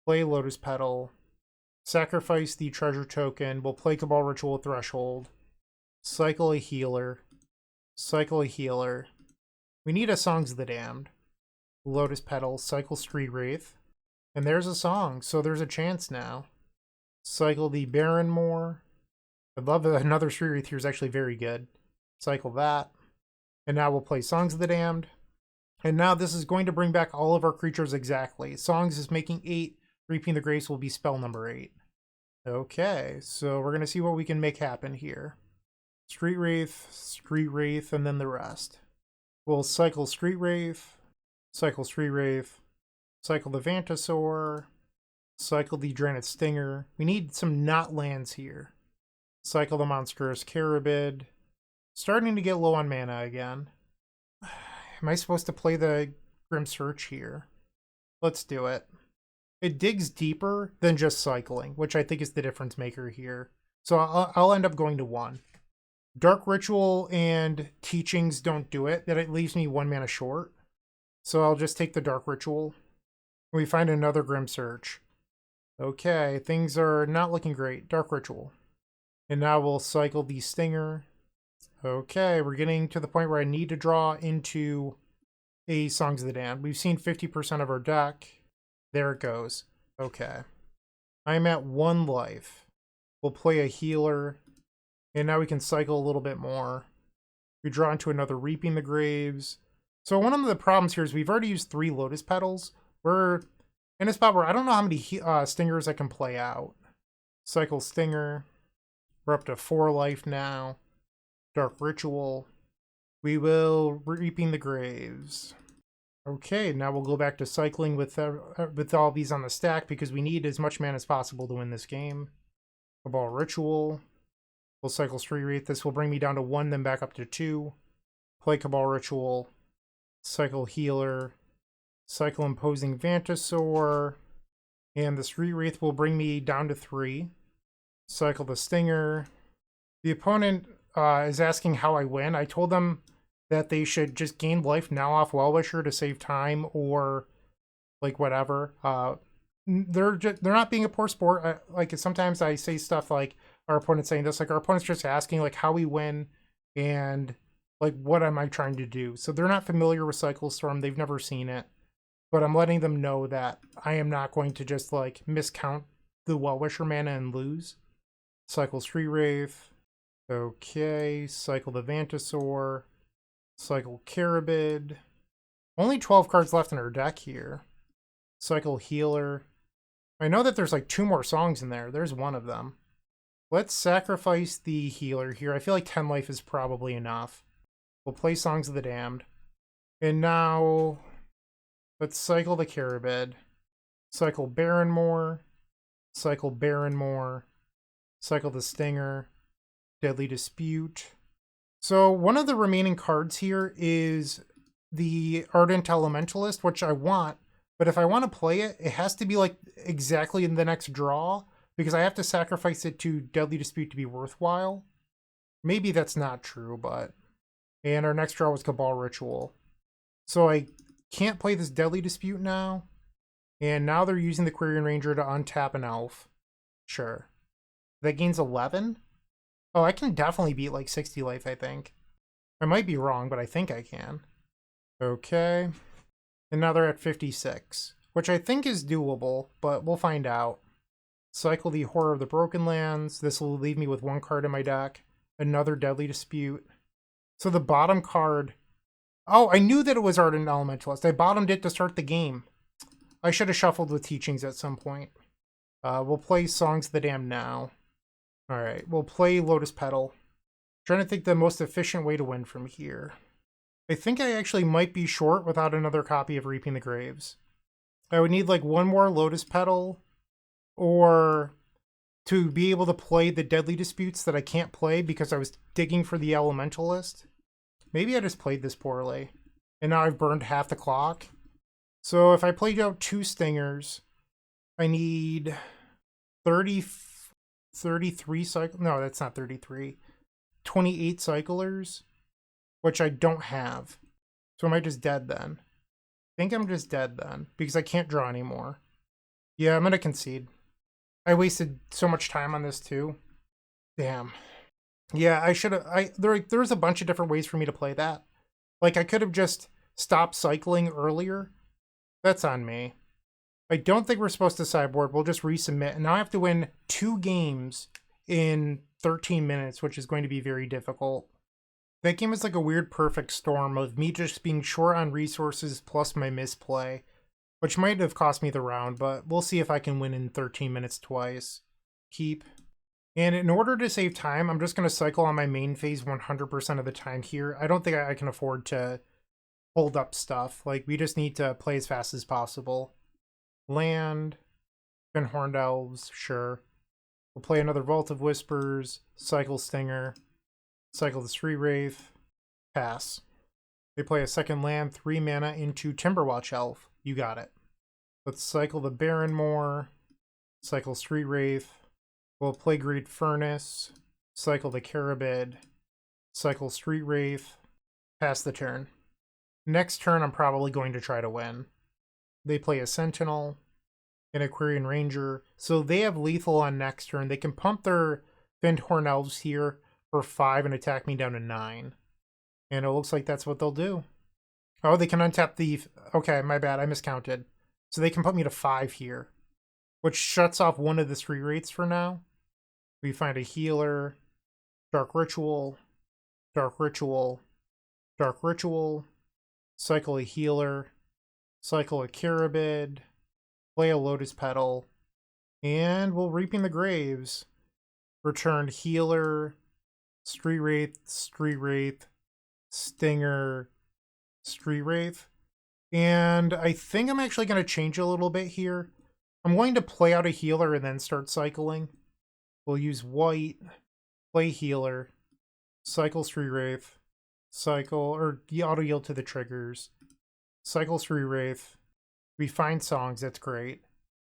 Play Lotus Petal. Sacrifice the treasure token. We'll play Cabal Ritual Threshold. Cycle a healer. Cycle a healer. We need a Songs of the Damned. Lotus Petal. Cycle Street Wraith. And there's a song, so there's a chance now. Cycle the Barrenmoor. I'd love another Street Wraith here is actually very good. Cycle that. And now we'll play Songs of the Damned. And now this is going to bring back all of our creatures exactly. Songs is making 8. Reaping the Graves will be spell number 8. Okay, so we're going to see what we can make happen here. Street Wraith, and then the rest. We'll cycle Street Wraith, cycle the Vantasaur, cycle the Drannith Stinger. We need some not lands here. Cycle the Monstrous Carabid. Starting to get low on mana again. Am I supposed to play the Grim Search here? Let's do it. It digs deeper than just cycling, which I think is the difference maker here. So I'll end up going to 1. Dark Ritual and Teachings don't do it. That leaves me 1 mana short. So I'll just take the Dark Ritual. We find another Grim Search. Okay, things are not looking great. Dark Ritual. And now we'll cycle the Stinger. Okay, we're getting to the point where I need to draw into a Songs of the Damned. We've seen 50% of our deck. There it goes. Okay. I'm at 1 life. We'll play a healer. And now we can cycle a little bit more. We draw into another Reaping the Graves. So one of the problems here is we've already used 3 Lotus Petals. We're in a spot where I don't know how many Stingers I can play out. Cycle Stinger. We're up to 4 life now. Dark Ritual. We will Reaping the Graves. Okay, now we'll go back to cycling with all these on the stack because we need as much mana as possible to win this game. Cabal Ritual. We'll cycle Street Wraith. This will bring me down to 1, then back up to 2. Play Cabal Ritual. Cycle Healer. Cycle Imposing Vantasaur. And the Street Wraith will bring me down to 3. Cycle the Stinger. The opponent is asking how I win. I told them that they should just gain life now off Well-Wisher to save time or like whatever. They're not being a poor sport. Like sometimes I say stuff like our opponent's saying this, like our opponent's just asking like how we win and like what am I trying to do. So they're not familiar with Cycle Storm. They've never seen it, but I'm letting them know that I am not going to just like miscount the Well-Wisher mana and lose. Cycle Street Wraith. Okay, cycle the Vantasaur. Cycle Carabid. Only 12 cards left in our deck here. Cycle Healer. I know that there's like 2 more songs in there. There's one of them. Let's sacrifice the healer here. I feel like 10 life is probably enough. We'll play Songs of the Damned. And now, let's cycle the Carabid. Cycle Barrenmore. Cycle Barrenmore. Cycle the Stinger. Deadly Dispute. So one of the remaining cards here is the Ardent Elementalist, which I want. But if I want to play it, it has to be like exactly in the next draw, because I have to sacrifice it to Deadly Dispute to be worthwhile. Maybe that's not true, but... And our next draw was Cabal Ritual. So I can't play this Deadly Dispute now. And now they're using the Quirion Ranger to untap an elf. Sure. That gains 11? Oh, I can definitely beat like 60 life, I think. I might be wrong, but I think I can. Okay. And now they're at 56, which I think is doable, but we'll find out. Cycle the Horror of the Broken Lands. This will leave me with 1 card in my deck. Another Deadly Dispute. So the bottom card... Oh, I knew that it was Ardent Elementalist. I bottomed it to start the game. I should have shuffled with Teachings at some point. We'll play Songs of the Damned now. Alright, we'll play Lotus Petal. Trying to think the most efficient way to win from here. I think I actually might be short without another copy of Reaping the Graves. I would need like 1 more Lotus Petal, or to be able to play the Deadly Disputes that I can't play because I was digging for the Elementalist. Maybe I just played this poorly, and now I've burned half the clock. So if I played out 2 Stingers, I need 33 cycle. No, that's not 33. 28 cyclers, which I don't have. So am I just dead then? I think I'm just dead then, because I can't draw anymore. Yeah, I'm going to concede. I wasted so much time on this too. Damn. Yeah, I should have... There's a bunch of different ways for me to play that. Like, I could have just stopped cycling earlier. That's on me. I don't think we're supposed to sideboard. We'll just resubmit. And now I have to win 2 games in 13 minutes, which is going to be very difficult. That game is like a weird perfect storm of me just being short on resources plus my misplay, which might have cost me the round, but we'll see if I can win in 13 minutes twice. Keep. And in order to save time, I'm just going to cycle on my main phase 100% of the time here. I don't think I can afford to hold up stuff. Like, we just need to play as fast as possible. Land. Horned Elves, sure. We'll play another Vault of Whispers. Cycle Stinger. Cycle the Street Wraith. Pass. They play a second land, 3 mana into Timberwatch Elf. You got it. Let's cycle the Barrenmore. Cycle Street Wraith. We'll play Great Furnace. Cycle the Carabid. Cycle Street Wraith. Pass the turn. Next turn, I'm probably going to try to win. They play a Sentinel and a Quirion Ranger. So they have lethal on next turn. They can pump their Horned Elves here for 5 and attack me down to 9. And it looks like that's what they'll do. Oh, they can untap the... Okay, my bad. I miscounted. So they can put me to 5 here, which shuts off one of the Street Wraiths for now. We find a healer. Dark Ritual. Dark Ritual. Dark Ritual. Cycle a healer. Cycle a Carabid. Play a Lotus Petal. And we'll Reaping the Graves. Return healer. Street Wraith. Stinger. Street Wraith. And I think I'm actually going to change a little bit here. I'm going to play out a healer and then start cycling. We'll use white, play healer, cycle Street Wraith, cycle, or auto yield to the triggers, cycle Street Wraith, we find songs, that's great.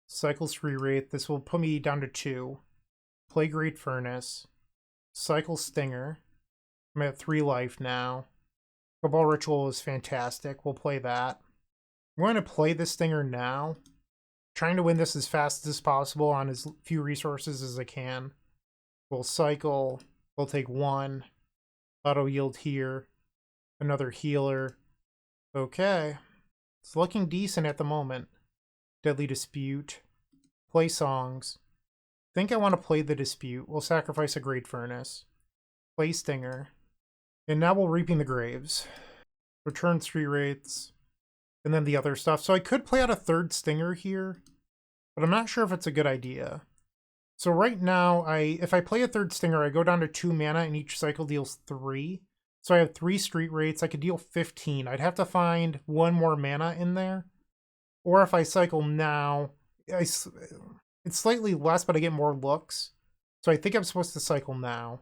Cycle Street Wraith, this will put me down to 2. Play Great Furnace, cycle Stinger, I'm at 3 life now. Cabal Ritual is fantastic, we'll play that. I'm going to play the Stinger now. Trying to win this as fast as possible on as few resources as I can. We'll cycle. We'll take 1. Auto yield here. Another healer. Okay. It's looking decent at the moment. Deadly Dispute. Play songs. think I want to play the Dispute. We'll sacrifice a Great Furnace. Play Stinger. And now we'll Reaping the Graves. Return 3 Wraiths. And then the other stuff. So I could play out a third Stinger here, but I'm not sure if it's a good idea. So right now, if I play a third Stinger, I go down to 2 mana and each cycle deals 3. So I have 3 Street Wraiths. I could deal 15. I'd have to find 1 more mana in there. Or if I cycle now, it's slightly less, but I get more looks. So I think I'm supposed to cycle now.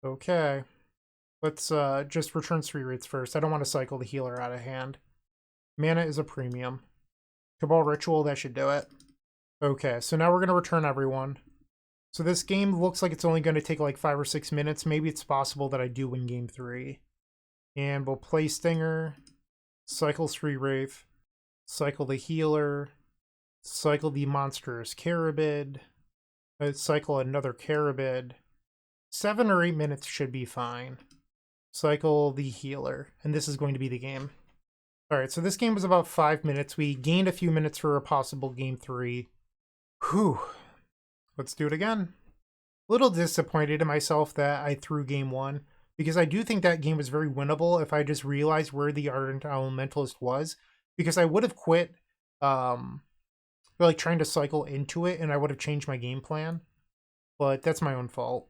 Okay. Let's just return 3 Wraiths first. I don't want to cycle the healer out of hand. Mana is a premium. Cabal Ritual, that should do it. Okay, so now we're going to return everyone. So this game looks like it's only going to take like 5 or 6 minutes. Maybe it's possible that I do win game 3. And we'll play Stinger, cycle 3 Wraith, cycle the healer, cycle the monstrous Carabid, cycle another Carabid. 7 or 8 minutes should be fine. Cycle the healer, and this is going to be the game. Alright, so this game was about 5 minutes. We gained a few minutes for a possible game 3. Whew. Let's do it again. A little disappointed in myself that I threw game 1, because I do think that game was very winnable if I just realized where the Ardent Elementalist was, because I would have quit like trying to cycle into it, and I would have changed my game plan. But that's my own fault.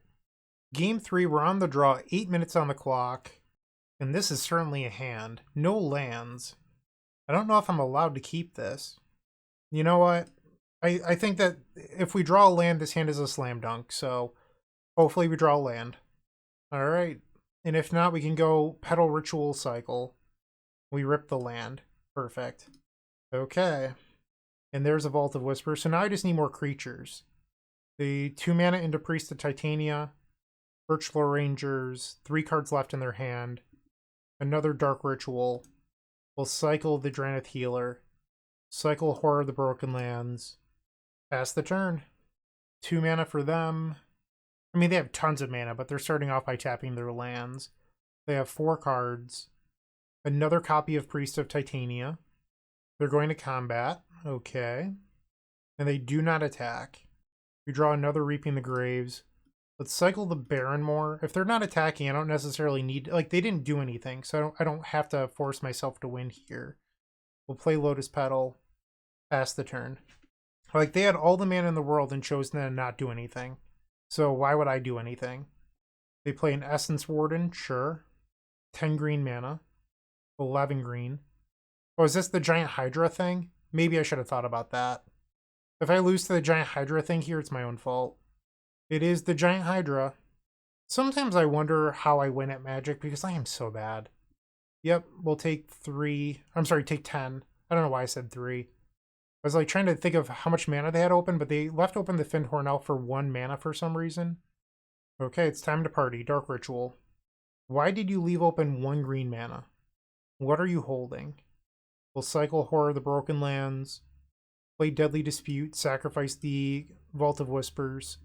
Game 3, we're on the draw, 8 minutes on the clock, and this is certainly a hand. No lands. I don't know if I'm allowed to keep this. You know what? I think that if we draw a land, this hand is a slam dunk, so hopefully we draw a land. Alright, and if not, we can go Petal Ritual Cycle. We rip the land. Perfect. Okay. And there's a Vault of Whisper, so now I just need more creatures. The 2 mana into Priest of Titania, Birchlore Rangers, 3 cards left in their hand, another Dark Ritual. We'll cycle the Drannith Healer, cycle Horror of the Broken Lands, pass the turn. 2 mana for them. I mean, they have tons of mana, but they're starting off by tapping their lands. They have 4 cards, another copy of Priest of Titania. They're going to combat. Okay. And they do not attack. We draw another Reaping the Graves. Let's cycle the Barrenmore. If they're not attacking, I don't necessarily need... Like, they didn't do anything, so I don't have to force myself to win here. We'll play Lotus Petal. Pass the turn. Like, they had all the mana in the world and chose to not do anything. So why would I do anything? They play an Essence Warden. Sure. 10 green mana. 11 green. Oh, is this the Giant Hydra thing? Maybe I should have thought about that. If I lose to the Giant Hydra thing here, it's my own fault. It is the Giant Hydra. Sometimes I wonder how I win at Magic because I am so bad. Yep, we'll take 3. I'm sorry, take 10. I don't know why I said 3. I was like trying to think of how much mana they had open, but they left open the Fyndhorn Elf for 1 mana for some reason. Okay, it's time to party. Dark Ritual. Why did you leave open 1 green mana? What are you holding? We'll cycle Horror of the Broken Lands. Play Deadly Dispute. Sacrifice the Vault of Whispers.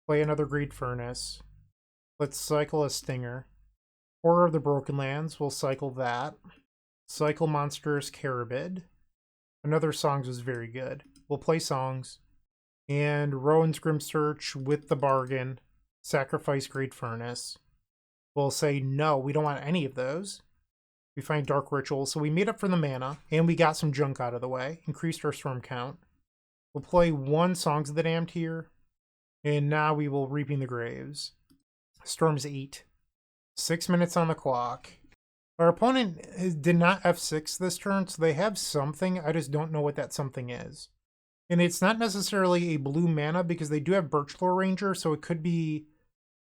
Play another Great Furnace. Let's cycle a Stinger. Horror of the Broken Lands. We'll cycle that. Cycle Monstrous Carabid. Another Songs was very good. We'll play Songs. And Rowan's Grim Search with the bargain. Sacrifice Great Furnace. We'll say no, we don't want any of those. We find Dark Ritual, so we made up for the mana, and we got some junk out of the way. Increased our storm count. We'll play 1 Songs of the Damned here. And now we will Reaping the Graves. Storm's 8. 6 minutes on the clock. Our opponent did not F6 this turn, so they have something. I just don't know what that something is. And it's not necessarily a blue mana because they do have Birchlore Ranger, so it could be...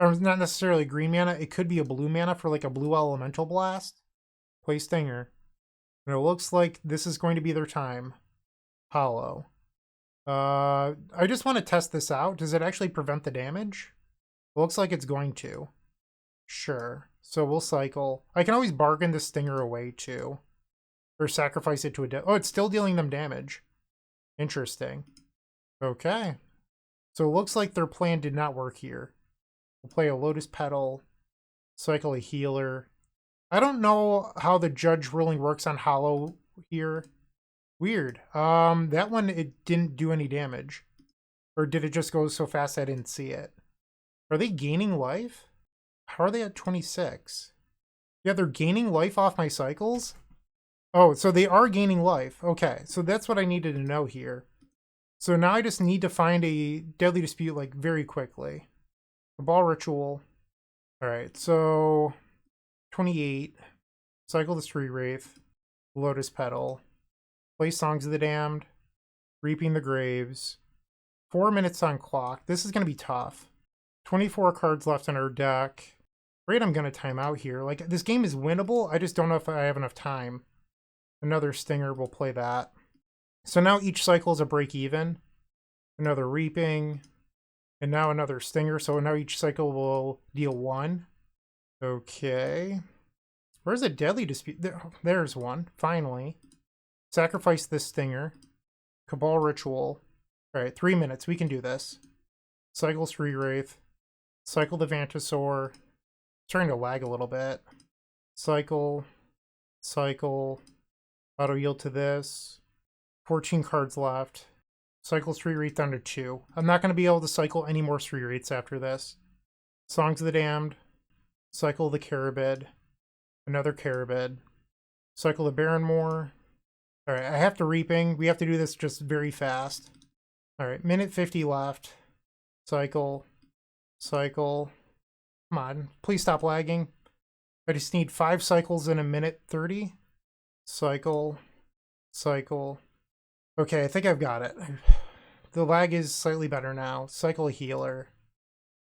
Or not necessarily green mana, it could be a blue mana for like a blue Elemental Blast. Play Stinger. And it looks like this is going to be their time. Hollow. I just want to test this out. Does it actually prevent the damage? It looks like it's going to. Sure. So we'll cycle. I can always bargain the Stinger away too. Or sacrifice it to a... Oh, it's still dealing them damage. Interesting. Okay. So it looks like their plan did not work here. We'll play a Lotus Petal. Cycle a healer. I don't know how the judge ruling works on Hollow here. Weird. That one, it didn't do any damage. Or did it just go so fast I didn't see it? Are they gaining life? How are they at 26? Yeah, they're gaining life off my cycles? Oh, so they are gaining life. Okay, so that's what I needed to know here. So now I just need to find a Deadly Dispute, like, very quickly. Cabal Ritual. Alright, so 28. Cycle the Street Wraith. Lotus Petal. Play Songs of the Damned. Reaping the Graves. 4 minutes on clock. This is going to be tough. 24 cards left in our deck. Great, I'm going to time out here. Like, this game is winnable. I just don't know if I have enough time. Another Stinger, we'll play that. So now each cycle is a break even. Another Reaping. And now another Stinger. So now each cycle will deal 1. Okay. Where's the Deadly Dispute? There's one. Finally. Sacrifice this Stinger. Cabal Ritual. Alright, 3 minutes. We can do this. Cycle Street Wraith. Cycle the Vantasaur. Starting to lag a little bit. Cycle. Cycle. Auto yield to this. 14 cards left. Cycle Street Wraith down to 2. I'm not going to be able to cycle any more Street Wraiths after this. Songs of the Damned. Cycle the Carabid. Another Carabid. Cycle the Barrenmoor. Alright, I have to Reaping. We have to do this just very fast. Alright, minute 50 left. Cycle. Cycle. Come on, please stop lagging. I just need 5 cycles in a minute 30. Cycle. Cycle. Okay, I think I've got it. The lag is slightly better now. Cycle a Healer.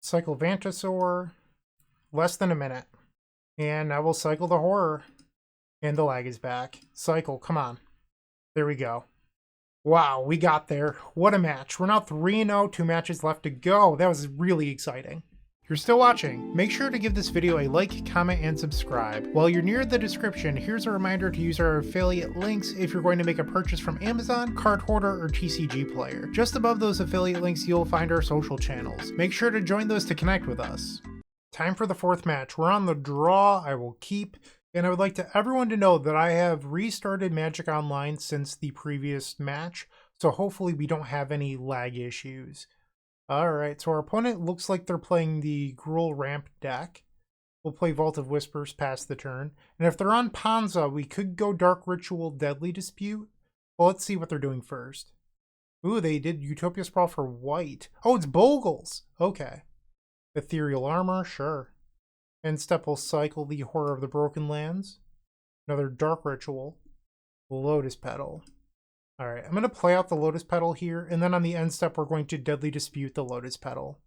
Cycle Vantasaur. Less than a minute. And I will cycle the Horror. And the lag is back. Cycle, come on. There we go. Wow, we got there. What a match. We're now 3-0, 2 matches left to go. That was really exciting. If you're still watching, make sure to give this video a like, comment, and subscribe. While you're near the description, here's a reminder to use our affiliate links if you're going to make a purchase from Amazon, Card Hoarder, or TCG Player. Just above those affiliate links, you'll find our social channels. Make sure to join those to connect with us. Time for the 4th match. We're on the draw. I will keep. And I would like everyone to know that I have restarted Magic Online since the previous match, so hopefully we don't have any lag issues. Alright, so our opponent looks like they're playing the Gruul Ramp deck. We'll play Vault of Whispers past the turn. And if they're on Ponza, we could go Dark Ritual Deadly Dispute. Well, let's see what they're doing first. Ooh, they did Utopia Sprawl for white. Oh, it's Bogles! Okay. Ethereal Armor, sure. End step will cycle the Horror of the Broken Lands. Another Dark Ritual. Lotus Petal. Alright, I'm going to play out the Lotus Petal here, and then on the end step we're going to Deadly Dispute the Lotus Petal.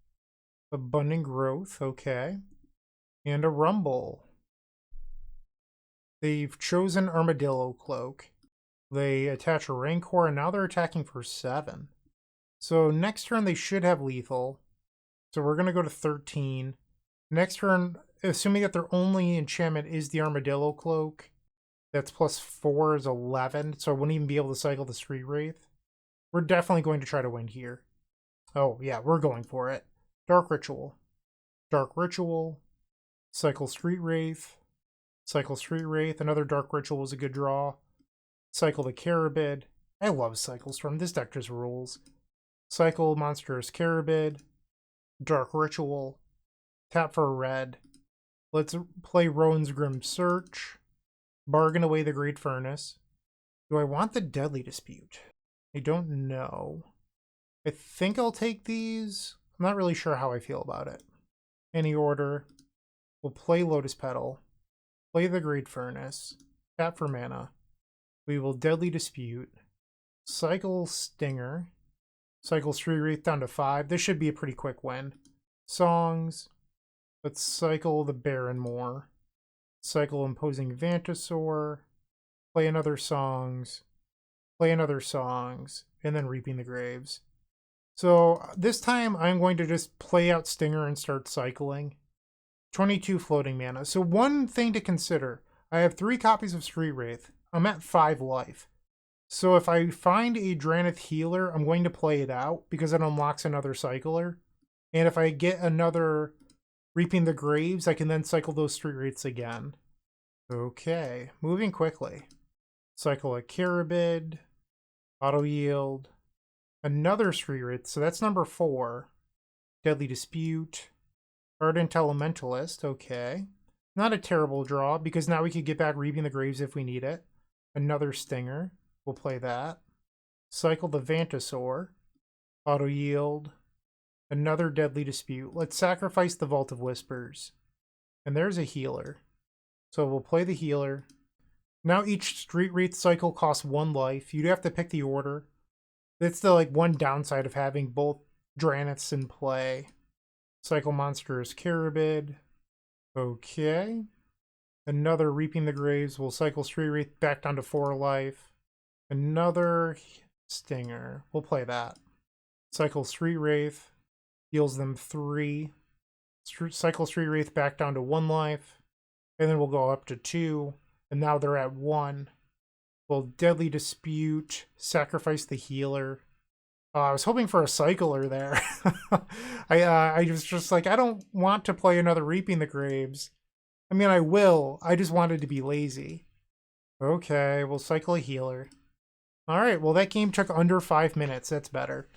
Abundant Growth, okay. And a Rumble. They've chosen Armadillo Cloak. They attach a Rancor, and now they're attacking for 7. So next turn they should have lethal. So we're going to go to 13. Next turn, assuming that their only enchantment is the Armadillo Cloak, that's +4 is 11, so I wouldn't even be able to cycle the Street Wraith. We're definitely going to try to win here. Oh, yeah, we're going for it. Dark Ritual. Dark Ritual. Cycle Street Wraith. Cycle Street Wraith. Another Dark Ritual is a good draw. Cycle the Carabid. I love Cycle Storm. This deck just rules. Cycle Monstrous Carabid. Dark Ritual. Tap for a red. Let's play Rowan's Grim Search. Bargain away the Great Furnace. Do I want the Deadly Dispute? I don't know. I think I'll take these. I'm not really sure how I feel about it. Any order. We'll play Lotus Petal. Play the Great Furnace. Tap for mana. We will Deadly Dispute. Cycle Stinger. Cycle Street Wraith down to 5. This should be a pretty quick win. Songs. Let's cycle the Barrenmoor. Cycle Imposing Vantasaur. Play another Songs. Play another Songs. And then Reaping the Graves. So this time I'm going to just play out Stinger and start cycling. 22 floating mana. So one thing to consider. I have 3 copies of Street Wraith. I'm at 5 life. So if I find a Drannith Healer, I'm going to play it out because it unlocks another cycler. And if I get another Reaping the Graves, I can then cycle those Street Wraiths again. Okay, moving quickly. Cycle a Carabid. Auto yield. Another Street Wraith, so that's number 4. Deadly Dispute. Ardent Elementalist, okay. Not a terrible draw, because now we could get back Reaping the Graves if we need it. Another Stinger, we'll play that. Cycle the Vantasaur. Auto Yield. Another Deadly Dispute. Let's sacrifice the Vault of Whispers. And there's a healer. So we'll play the healer. Now each Street Wraith cycle costs 1 life. You'd have to pick the order. That's the one downside of having both Dranniths in play. Cycle monster is Carabid. Okay. Another Reaping the Graves. We'll cycle Street Wraith back down to 4 life. Another Stinger. We'll play that. Cycle Street Wraith. Heals them 3. Cycle Street Wraith back down to 1 life. And then we'll go up to 2. And now they're at 1. We'll Deadly Dispute. Sacrifice the healer. I was hoping for a cycler there. I was just like, I don't want to play another Reaping the Graves. I mean, I will. I just wanted to be lazy. Okay, we'll cycle a healer. Alright, well that game took under 5 minutes. That's better.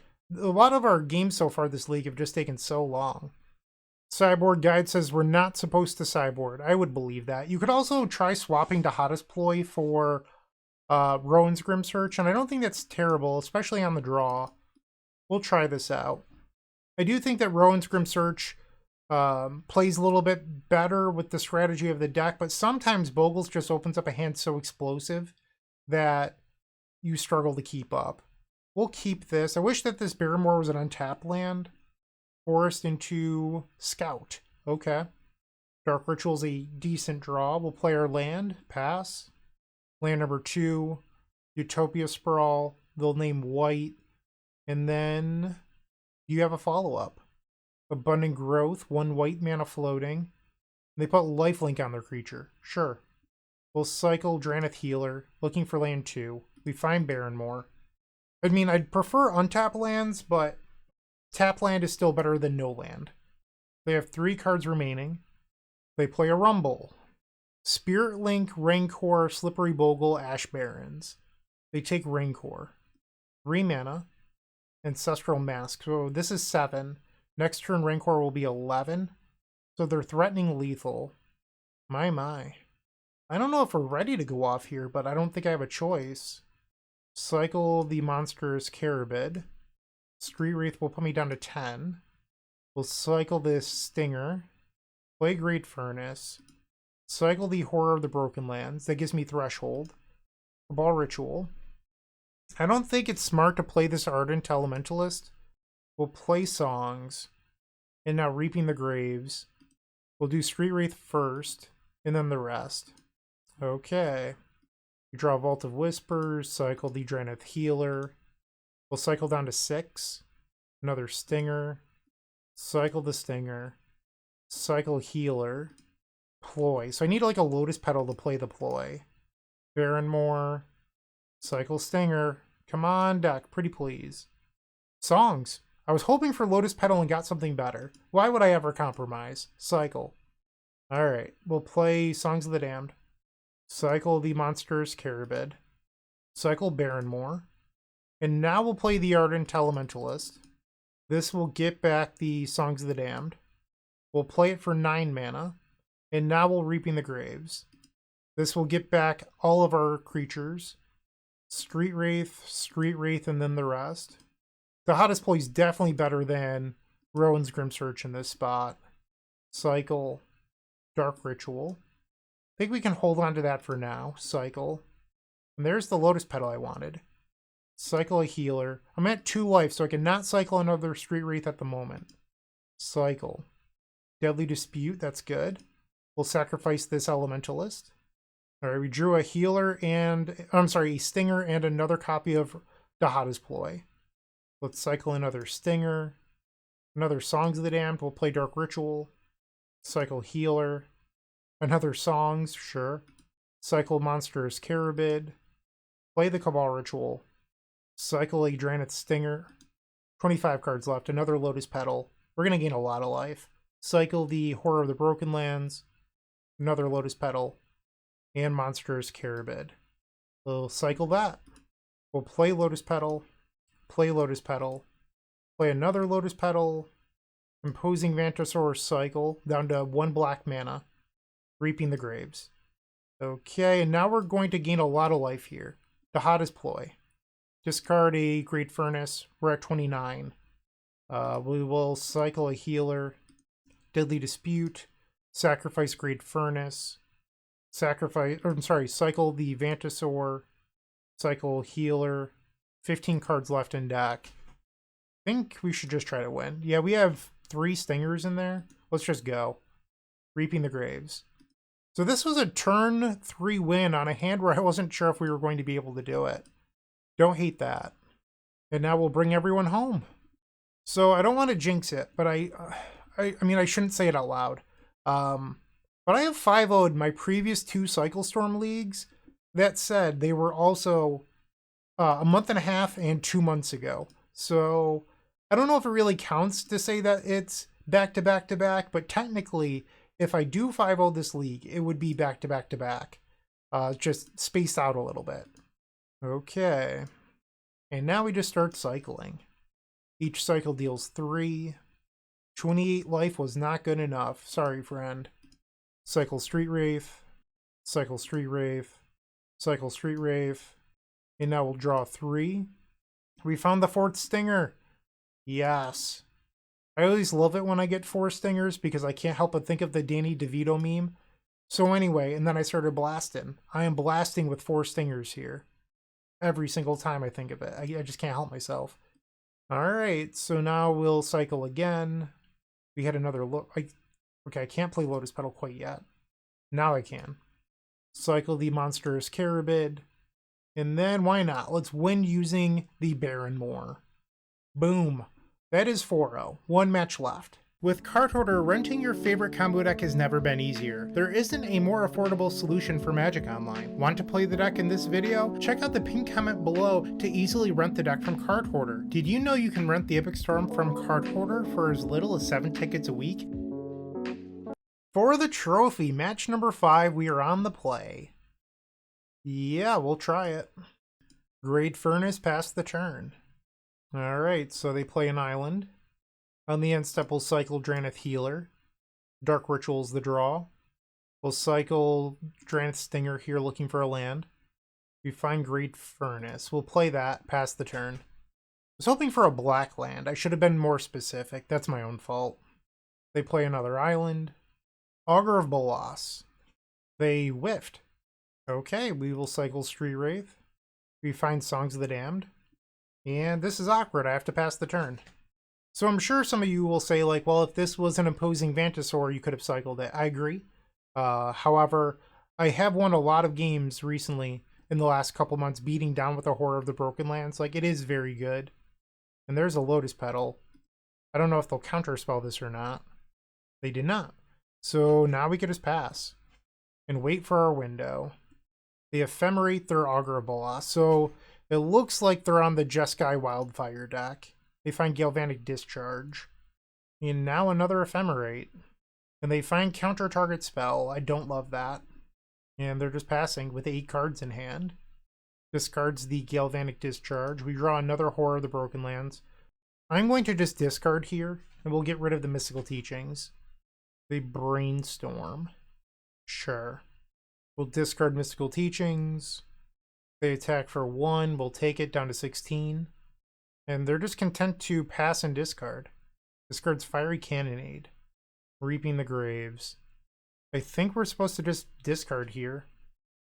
A lot of our games so far this league have just taken so long. Sideboard Guide says we're not supposed to sideboard. I would believe that. You could also try swapping Dihada's Ploy for Rowan's Grim Search, and I don't think that's terrible, especially on the draw. We'll try this out. I do think that Rowan's Grim Search plays a little bit better with the strategy of the deck, but sometimes Bogles just opens up a hand so explosive that you struggle to keep up. We'll keep this. I wish that this Barrymore was an untapped land. Forest into Scout. Okay. Dark Ritual's a decent draw. We'll play our land. Pass. Land number 2. Utopia Sprawl. They'll name white. And then you have a follow-up. Abundant Growth, 1 white mana floating. They put lifelink on their creature. Sure. We'll cycle Drannith Healer, looking for land 2. We find Barrymore. I mean, I'd prefer untap lands, but tap land is still better than no land. They have 3 cards remaining. They play a Rumble. Spirit Link, Rancor, Slippery Bogle, Ash Barrens. They take Rancor. 3 mana. Ancestral Mask. So this is 7. Next turn Rancor will be 11. So they're threatening lethal. My. I don't know if we're ready to go off here, but I don't think I have a choice. Cycle the monster's Carabid. Street Wraith will put me down to 10. We'll cycle this Stinger. Play Great Furnace. Cycle the Horror of the Broken Lands. That gives me Threshold. Cabal Ritual. I don't think it's smart to play this Ardent Elementalist. We'll play Songs. And now Reaping the Graves. We'll do Street Wraith first, and then the rest. Okay. We draw Vault of Whispers, cycle the Drannith Healer. We'll cycle down to 6. Another Stinger. Cycle the Stinger. Cycle Healer. Ploy. So I need like a Lotus Petal to play the Ploy. Barrymore. Cycle Stinger. Come on, deck. Pretty please. Songs. I was hoping for Lotus Petal and got something better. Why would I ever compromise? Cycle. Alright. We'll play Songs of the Damned. Cycle the monster's Carabid. Cycle Barrymore. And now we'll play the Ardent Elementalist. This will get back the Songs of the Damned. We'll play it for 9 mana. And now we'll Reaping the Graves. This will get back all of our creatures. Street Wraith, and then the rest. The hottest play is definitely better than Rowan's Grim Search in this spot. Cycle Dark Ritual. I think we can hold on to that for now. Cycle. And there's the Lotus Petal I wanted. Cycle a healer. I'm at 2 life, so I cannot cycle another Street Wraith at the moment. Cycle. Deadly Dispute, that's good. We'll sacrifice this Elementalist. Alright, we drew a healer and, a Stinger and another copy of Dihada's Ploy. Let's cycle another Stinger. Another Songs of the Damned. We'll play Dark Ritual. Cycle Healer. Another Songs, sure. Cycle Monster's Carabid. Play the Cabal Ritual. Cycle a Drannith Stinger. 25 cards left. Another Lotus Petal. We're going to gain a lot of life. Cycle the Horror of the Broken Lands. Another Lotus Petal. And Monster's Carabid. We'll cycle that. We'll play Lotus Petal. play Lotus Petal, play another Lotus Petal, Imposing Vantasaur, cycle, down to 1 black mana, Reaping the Graves. Okay, and now we're going to gain a lot of life here. Dihada's Ploy. Discard a Great Furnace, we're at 29. We will cycle a healer, Deadly Dispute, sacrifice Great Furnace, cycle the Vantasaur, cycle healer, 15 cards left in deck. I think we should just try to win. Yeah, we have 3 Stingers in there. Let's just go. Reaping the Graves. So this was a turn 3 win on a hand where I wasn't sure if we were going to be able to do it. Don't hate that. And now we'll bring everyone home. So I don't want to jinx it, but I mean, I shouldn't say it out loud. But I have 5-0'd my previous 2 Cycle Storm leagues. That said, they were also a month and a half and 2 months ago. So I don't know if it really counts to say that it's back to back to back, but technically, if I do 5-0 this league, it would be back to back to back. Just spaced out a little bit. Okay. And now we just start cycling. Each cycle deals 3. 28 life was not good enough. Sorry, friend. Cycle Street Wraith. Cycle Street Wraith. Cycle Street Wraith. And now we'll draw 3. We found the 4th Stinger. Yes. I always love it when I get 4 Stingers because I can't help but think of the Danny DeVito meme. So anyway, and then I started blasting. I am blasting with 4 Stingers here. Every single time I think of it. I just can't help myself. Alright, so now we'll cycle again. We had another look. Okay, I can't play Lotus Petal quite yet. Now I can. Cycle the Monstrous Carabid. And then, why not? Let's win using the Baron Moor. Boom. That is 4-0. 1 match left. With Card Hoarder, renting your favorite combo deck has never been easier. There isn't a more affordable solution for Magic Online. Want to play the deck in this video? Check out the pinned comment below to easily rent the deck from Card Hoarder. Did you know you can rent the Epic Storm from Card Hoarder for as little as 7 tickets a week? For the trophy, match number 5, we are on the play. Yeah, we'll try it. Great Furnace passed the turn. Alright, so they play an island. On the end step, we'll cycle Drannith Healer. Dark Ritual's the draw. We'll cycle Drannith Stinger here looking for a land. We find Great Furnace. We'll play that, pass the turn. I was hoping for a black land. I should have been more specific. That's my own fault. They play another island. Augur of Bolas. They whiffed. Okay, we will cycle Street Wraith. We find Songs of the Damned. And this is awkward. I have to pass the turn. So I'm sure some of you will say, like, well, if this was an Imposing Vantasaur, you could have cycled it. I agree. However, I have won a lot of games recently in the last couple months beating down with the Horror of the Broken Lands. Like, it is very good. And there's a Lotus Petal. I don't know if they'll counterspell this or not. They did not. So now we could just pass and wait for our window. They ephemerate their Augur of Bolas. So it looks like they're on the Jeskai Wildfire deck. They find Galvanic Discharge. And now another Ephemerate. And they find Counter Target Spell. I don't love that. And they're just passing with 8 cards in hand. Discards the Galvanic Discharge. We draw another Horror of the Broken Lands. I'm going to just discard here, and we'll get rid of the Mystical Teachings. They Brainstorm. Sure. We'll discard Mystical Teachings. They attack for 1. We'll take it down to 16. And they're just content to pass and discard. Discards Fiery Cannonade. Reaping the Graves. I think we're supposed to just discard here.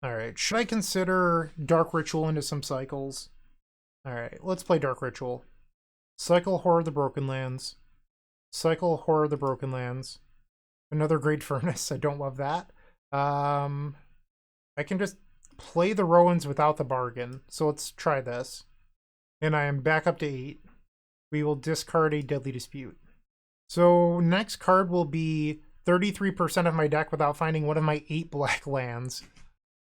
Alright, should I consider Dark Ritual into some cycles? Alright, let's play Dark Ritual. Cycle Horror of the Broken Lands. Cycle Horror of the Broken Lands. Another Great Furnace. I don't love that. I can just play the Rowans without the bargain. So let's try this. And I am back up to 8. We will discard a Deadly Dispute. So next card will be 33% of my deck without finding one of my 8 black lands.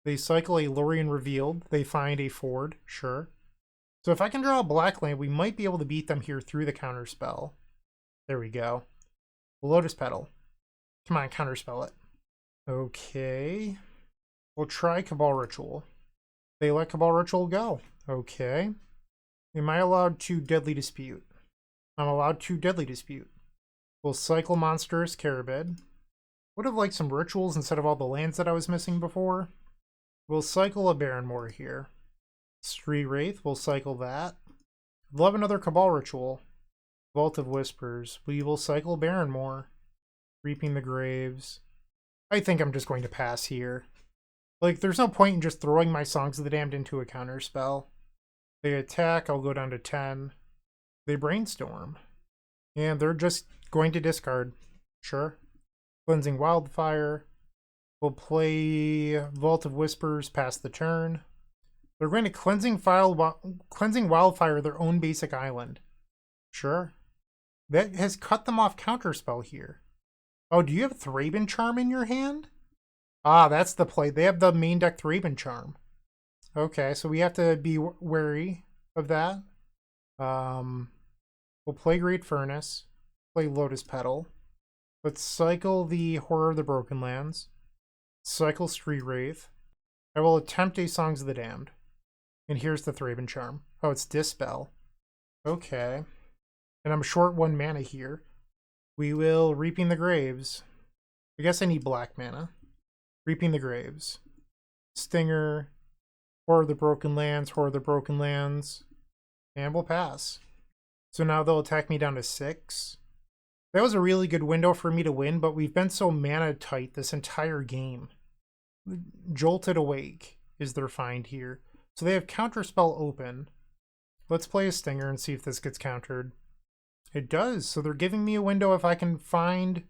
They cycle a Lorien Revealed. They find a Ford. Sure. So if I can draw a black land, we might be able to beat them here through the counterspell. There we go. Lotus Petal. Come on, counterspell it. Okay. We'll try Cabal Ritual. They let Cabal Ritual go. Okay. Am I allowed to Deadly Dispute? I'm allowed to Deadly Dispute. We'll cycle Monstrous Carabid. Would have liked some rituals instead of all the lands that I was missing before. We'll cycle a Barrenmoor here. Street Wraith, we'll cycle that. Love another Cabal Ritual. Vault of Whispers. We will cycle Barrenmoor. Reaping the Graves. I think I'm just going to pass here. Like, there's no point in just throwing my Songs of the Damned into a counter spell. They attack, I'll go down to 10. They Brainstorm. And they're just going to discard. Sure. Cleansing Wildfire. We'll play Vault of Whispers past the turn. They're going to Cleansing Wildfire their own basic island. Sure. That has cut them off counterspell here. Oh, do you have Thraben Charm in your hand? Ah, that's the play. They have the main deck Thraben Charm. Okay, so we have to be wary of that. We'll play Great Furnace. Play Lotus Petal. Let's cycle the Horror of the Broken Lands. Cycle Street Wraith. I will attempt a Songs of the Damned. And here's the Thraben Charm. Oh, it's Dispel. Okay. And I'm short 1 mana here. We will Reaping the Graves. I guess I need black mana. Reaping the Graves. Stinger. Horror of the Broken Lands. Horror of the Broken Lands. And we'll pass. So now they'll attack me down to 6. That was a really good window for me to win, but we've been so mana tight this entire game. Jolted Awake is their find here. So they have Counterspell open. Let's play a Stinger and see if this gets countered. It does, so they're giving me a window if I can find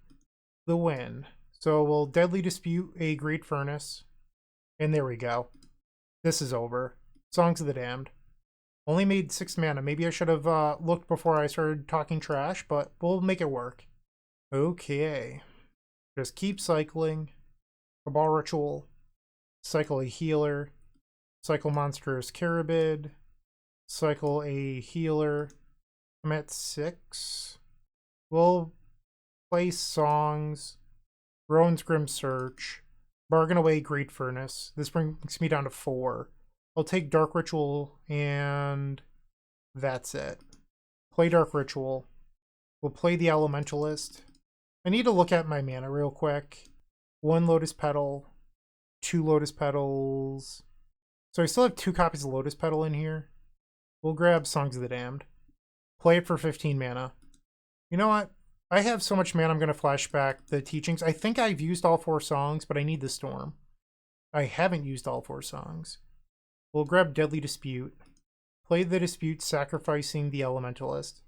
the win. So we'll Deadly Dispute a Great Furnace. And there we go. This is over. Songs of the Damned. Only made 6 mana. Maybe I should have looked before I started talking trash, but we'll make it work. Okay. Just keep cycling. Cabal Ritual. Cycle a Healer. Cycle Monstrous Carabid. Cycle a Healer. I'm at 6. We'll play Songs. Rowan's Grim Search. Bargain away Great Furnace. This brings me down to 4. I'll take Dark Ritual, and that's it. Play Dark Ritual. We'll play the Elementalist. I need to look at my mana real quick. 1 Lotus Petal. 2 Lotus Petals. So I still have 2 copies of Lotus Petal in here. We'll grab Songs of the Damned. Play it for 15 mana. You know what? I have so much mana I'm going to flashback the teachings. I think I've used all 4 songs, but I need the Storm. I haven't used all 4 songs. We'll grab Deadly Dispute. Play the Dispute, sacrificing the Elementalist.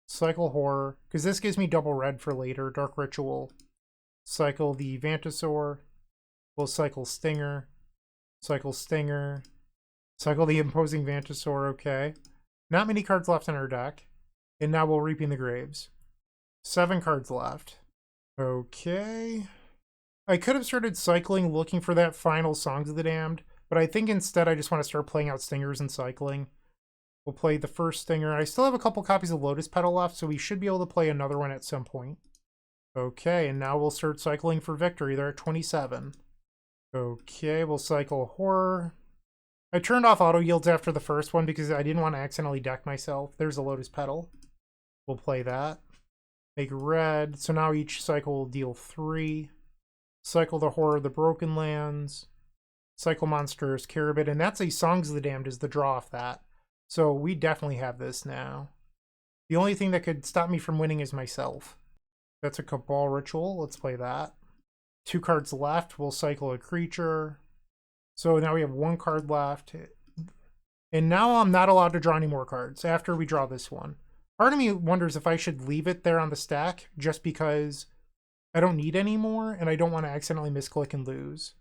Cycle Horror, because this gives me double red for later. Dark Ritual. Cycle the Vantasaur. We'll cycle Stinger. Cycle Stinger. Cycle the Imposing Vantasaur, okay. Not many cards left in our deck. And now we'll Reaping the Graves. 7 cards left. Okay. I could have started cycling looking for that final Songs of the Damned, but I think instead I just want to start playing out Stingers and cycling. We'll play the first Stinger. I still have a couple copies of Lotus Petal left, so we should be able to play another one at some point. Okay, and now we'll start cycling for victory. They're at 27. Okay, we'll cycle Horror. I turned off auto yields after the first one because I didn't want to accidentally deck myself. There's a Lotus Petal. We'll play that. Make red. So now each cycle will deal 3. Cycle the Horror of the Broken Lands. Cycle Monstrous Carabid. And that's a Songs of the Damned is the draw off that. So we definitely have this now. The only thing that could stop me from winning is myself. That's a Cabal Ritual. Let's play that. 2 cards left. We'll cycle a creature. So now we have 1 card left. And now I'm not allowed to draw any more cards after we draw this one. Part of me wonders if I should leave it there on the stack just because I don't need any more and I don't want to accidentally misclick and lose.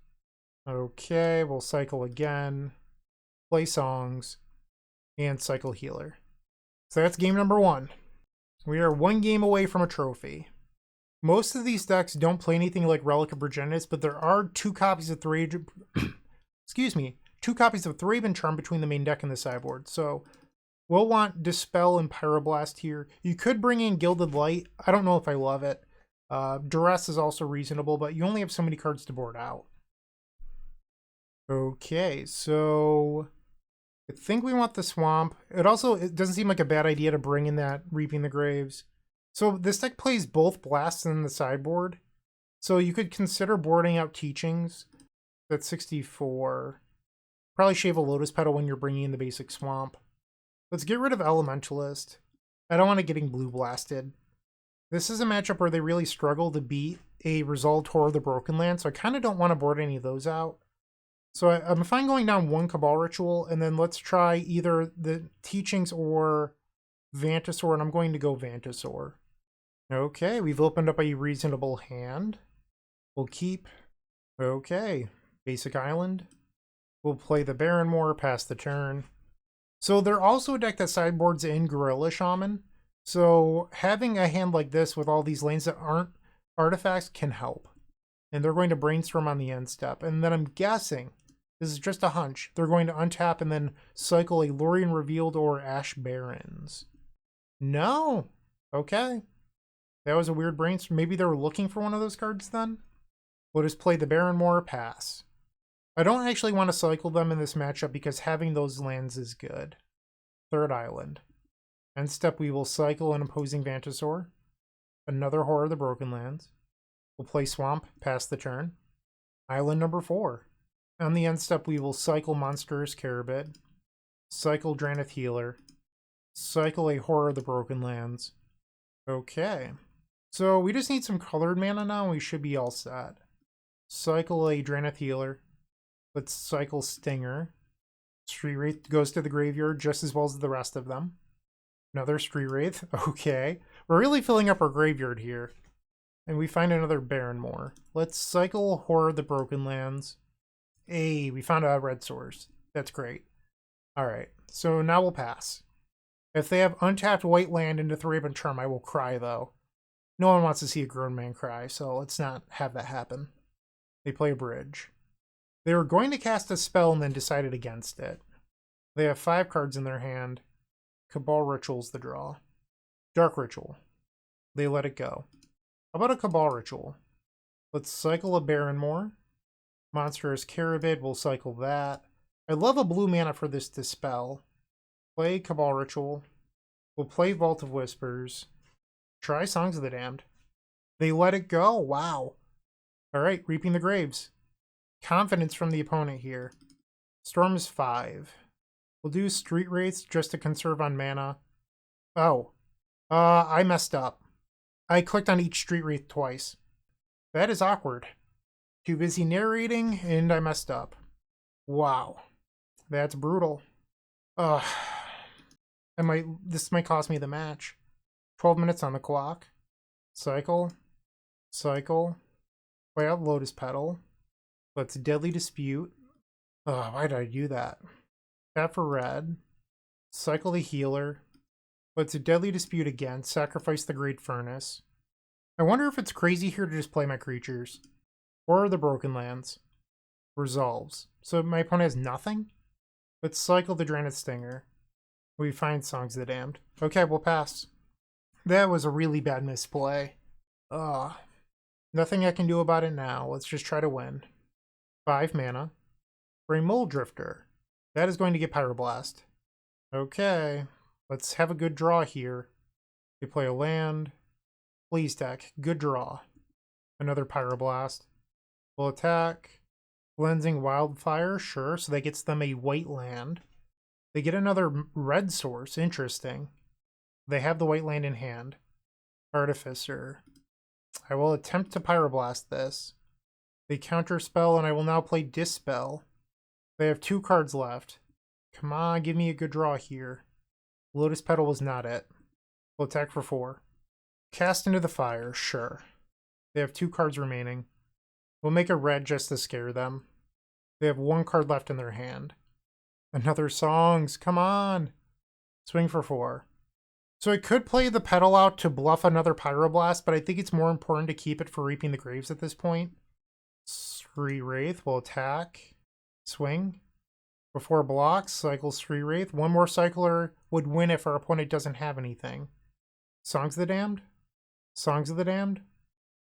Okay, we'll cycle again. Play Songs. And cycle Healer. So that's game number 1. We are 1 game away from a trophy. Most of these decks don't play anything like Relic of Progenitus, but there are 2 copies of excuse me, 2 copies of Thraben Charm between the main deck and the sideboard. So we'll want Dispel and Pyroblast here. You could bring in Gilded Light. I don't know if I love it. Duress is also reasonable, but you only have so many cards to board out. Okay, so I think we want the swamp. It doesn't seem like a bad idea to bring in that Reaping the Graves. So this deck plays both blasts in the sideboard. So you could consider boarding out Teachings. That's 64. Probably shave a Lotus Petal when you're bringing in the basic swamp. Let's get rid of Elementalist. I don't want it getting blue blasted. This is a matchup where they really struggle to beat a Resolved Horror of the Broken Land, so I kind of don't want to board any of those out. So I'm fine going down one Cabal Ritual, and then let's try either the Teachings or Vantasaur, and I'm going to go Vantasaur. Okay, we've opened up a reasonable hand. We'll keep. Okay, basic island. We'll play the Barrenmoor, pass the turn. So they're also a deck that sideboards in Gorilla Shaman. So having a hand like this with all these lanes that aren't artifacts can help. And they're going to Brainstorm on the end step. And then I'm guessing, this is just a hunch, they're going to untap and then cycle a Lorien Revealed or Ash Barrens. No. Okay. That was a weird brainstorm. Maybe they were looking for one of those cards then? We'll just play the Barrenmoor, pass. I don't actually want to cycle them in this matchup because having those lands is good. Third island. End step, we will cycle an opposing Vantasaur. Another Horror of the Broken Lands. We'll play Swamp, pass the turn. Island number 4. On the end step, we will cycle Monstrous Carabid. Cycle Drannith Healer. Cycle a Horror of the Broken Lands. Okay. So we just need some colored mana now and we should be all set. Cycle a Drannith Healer. Let's cycle Stinger. Street Wraith goes to the graveyard just as well as the rest of them. Another Street Wraith. Okay. We're really filling up our graveyard here. And we find another Barrenmoor. Let's cycle Horror of the Broken Lands. Hey, we found a red source. That's great. Alright, so now we'll pass. If they have untapped white land into Thraben Charm, I will cry though. No one wants to see a grown man cry, so let's not have that happen. They play a bridge. They were going to cast a spell and then decided against it. They have 5 cards in their hand. Cabal Ritual's the draw. Dark Ritual. They let it go. How about a Cabal Ritual? Let's cycle a Barrenmoor. Monstrous Carabid, we'll cycle that. I love a blue mana for this Dispel. Play Cabal Ritual. We'll play Vault of Whispers. Try Songs of the Damned. They let it go. Wow. Alright, Reaping the Graves. Confidence from the opponent here. Storm is 5. We'll do Street Wraiths just to conserve on mana. Oh. I messed up. I clicked on each Street Wraith twice. That is awkward. Too busy narrating, and I messed up. Wow. That's brutal. This might cost me the match. 12 minutes on the clock. Cycle. Cycle. Play out Lotus Petal. Let's Deadly Dispute. Why did I do that? Tap for red. Cycle the Healer. Let's Deadly Dispute again. Sacrifice the Great Furnace. I wonder if it's crazy here to just play my creatures. Or the Broken Lands. Resolves. So my opponent has nothing? Let's cycle the Drannith Stinger. We find Songs of the Damned. Okay, we'll pass. That was a really bad misplay. Nothing I can do about it now. Let's just try to win. 5 mana. For a Mole Drifter. That is going to get Pyroblast. Okay. Let's have a good draw here. We play a land. Please deck. Good draw. Another Pyroblast. We'll attack. Cleansing Wildfire. Sure. So that gets them a white land. They get another red source. Interesting. They have the white land in hand. Artificer. I will attempt to Pyroblast this. They counterspell, and I will now play Dispel. They have 2 cards left. Come on, give me a good draw here. Lotus Petal was not it. We'll attack for 4. Cast into the fire, sure. They have 2 cards remaining. We'll make a red just to scare them. They have 1 card left in their hand. Another Songs, come on! Swing for 4. So I could play the Petal out to bluff another Pyroblast, but I think it's more important to keep it for Reaping the Graves at this point. Street Wraith will attack. Swing. Before blocks, cycle Street Wraith. 1 more cycler would win if our opponent doesn't have anything. Songs of the Damned? Songs of the Damned?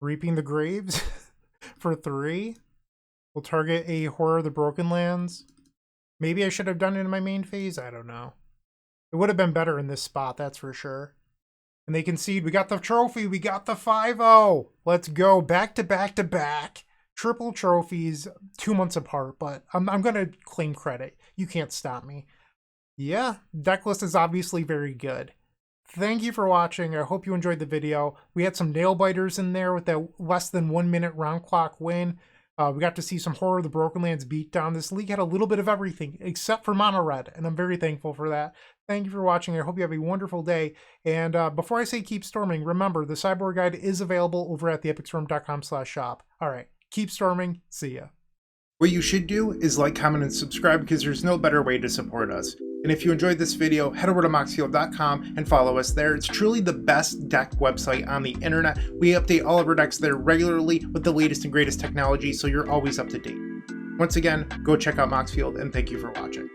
Reaping the Graves for 3. We'll target a Horror of the Broken Lands. Maybe I should have done it in my main phase. I don't know. It would have been better in this spot, that's for sure. And they concede. We got the trophy. We got the 5-0. Let's go. Back to back to back. Triple trophies 2 months apart, but I'm going to claim credit. You can't stop me. Yeah, deck list is obviously very good. Thank you for watching. I hope you enjoyed the video. We had some nail biters in there with that less than 1 minute round clock win. We got to see some Horror of the Broken Lands beatdown. This league had a little bit of everything except for mono red, and I'm very thankful for that. Thank you for watching. I hope you have a wonderful day. And before I say keep storming, remember the Cyborg Guide is available over at theepicstorm.com/shop. All right, keep storming. See ya. What you should do is like, comment, and subscribe because there's no better way to support us. And if you enjoyed this video, head over to moxfield.com and follow us there. It's truly the best deck website on the internet. We update all of our decks there regularly with the latest and greatest technology, so you're always up to date. Once again, go check out Moxfield, and thank you for watching.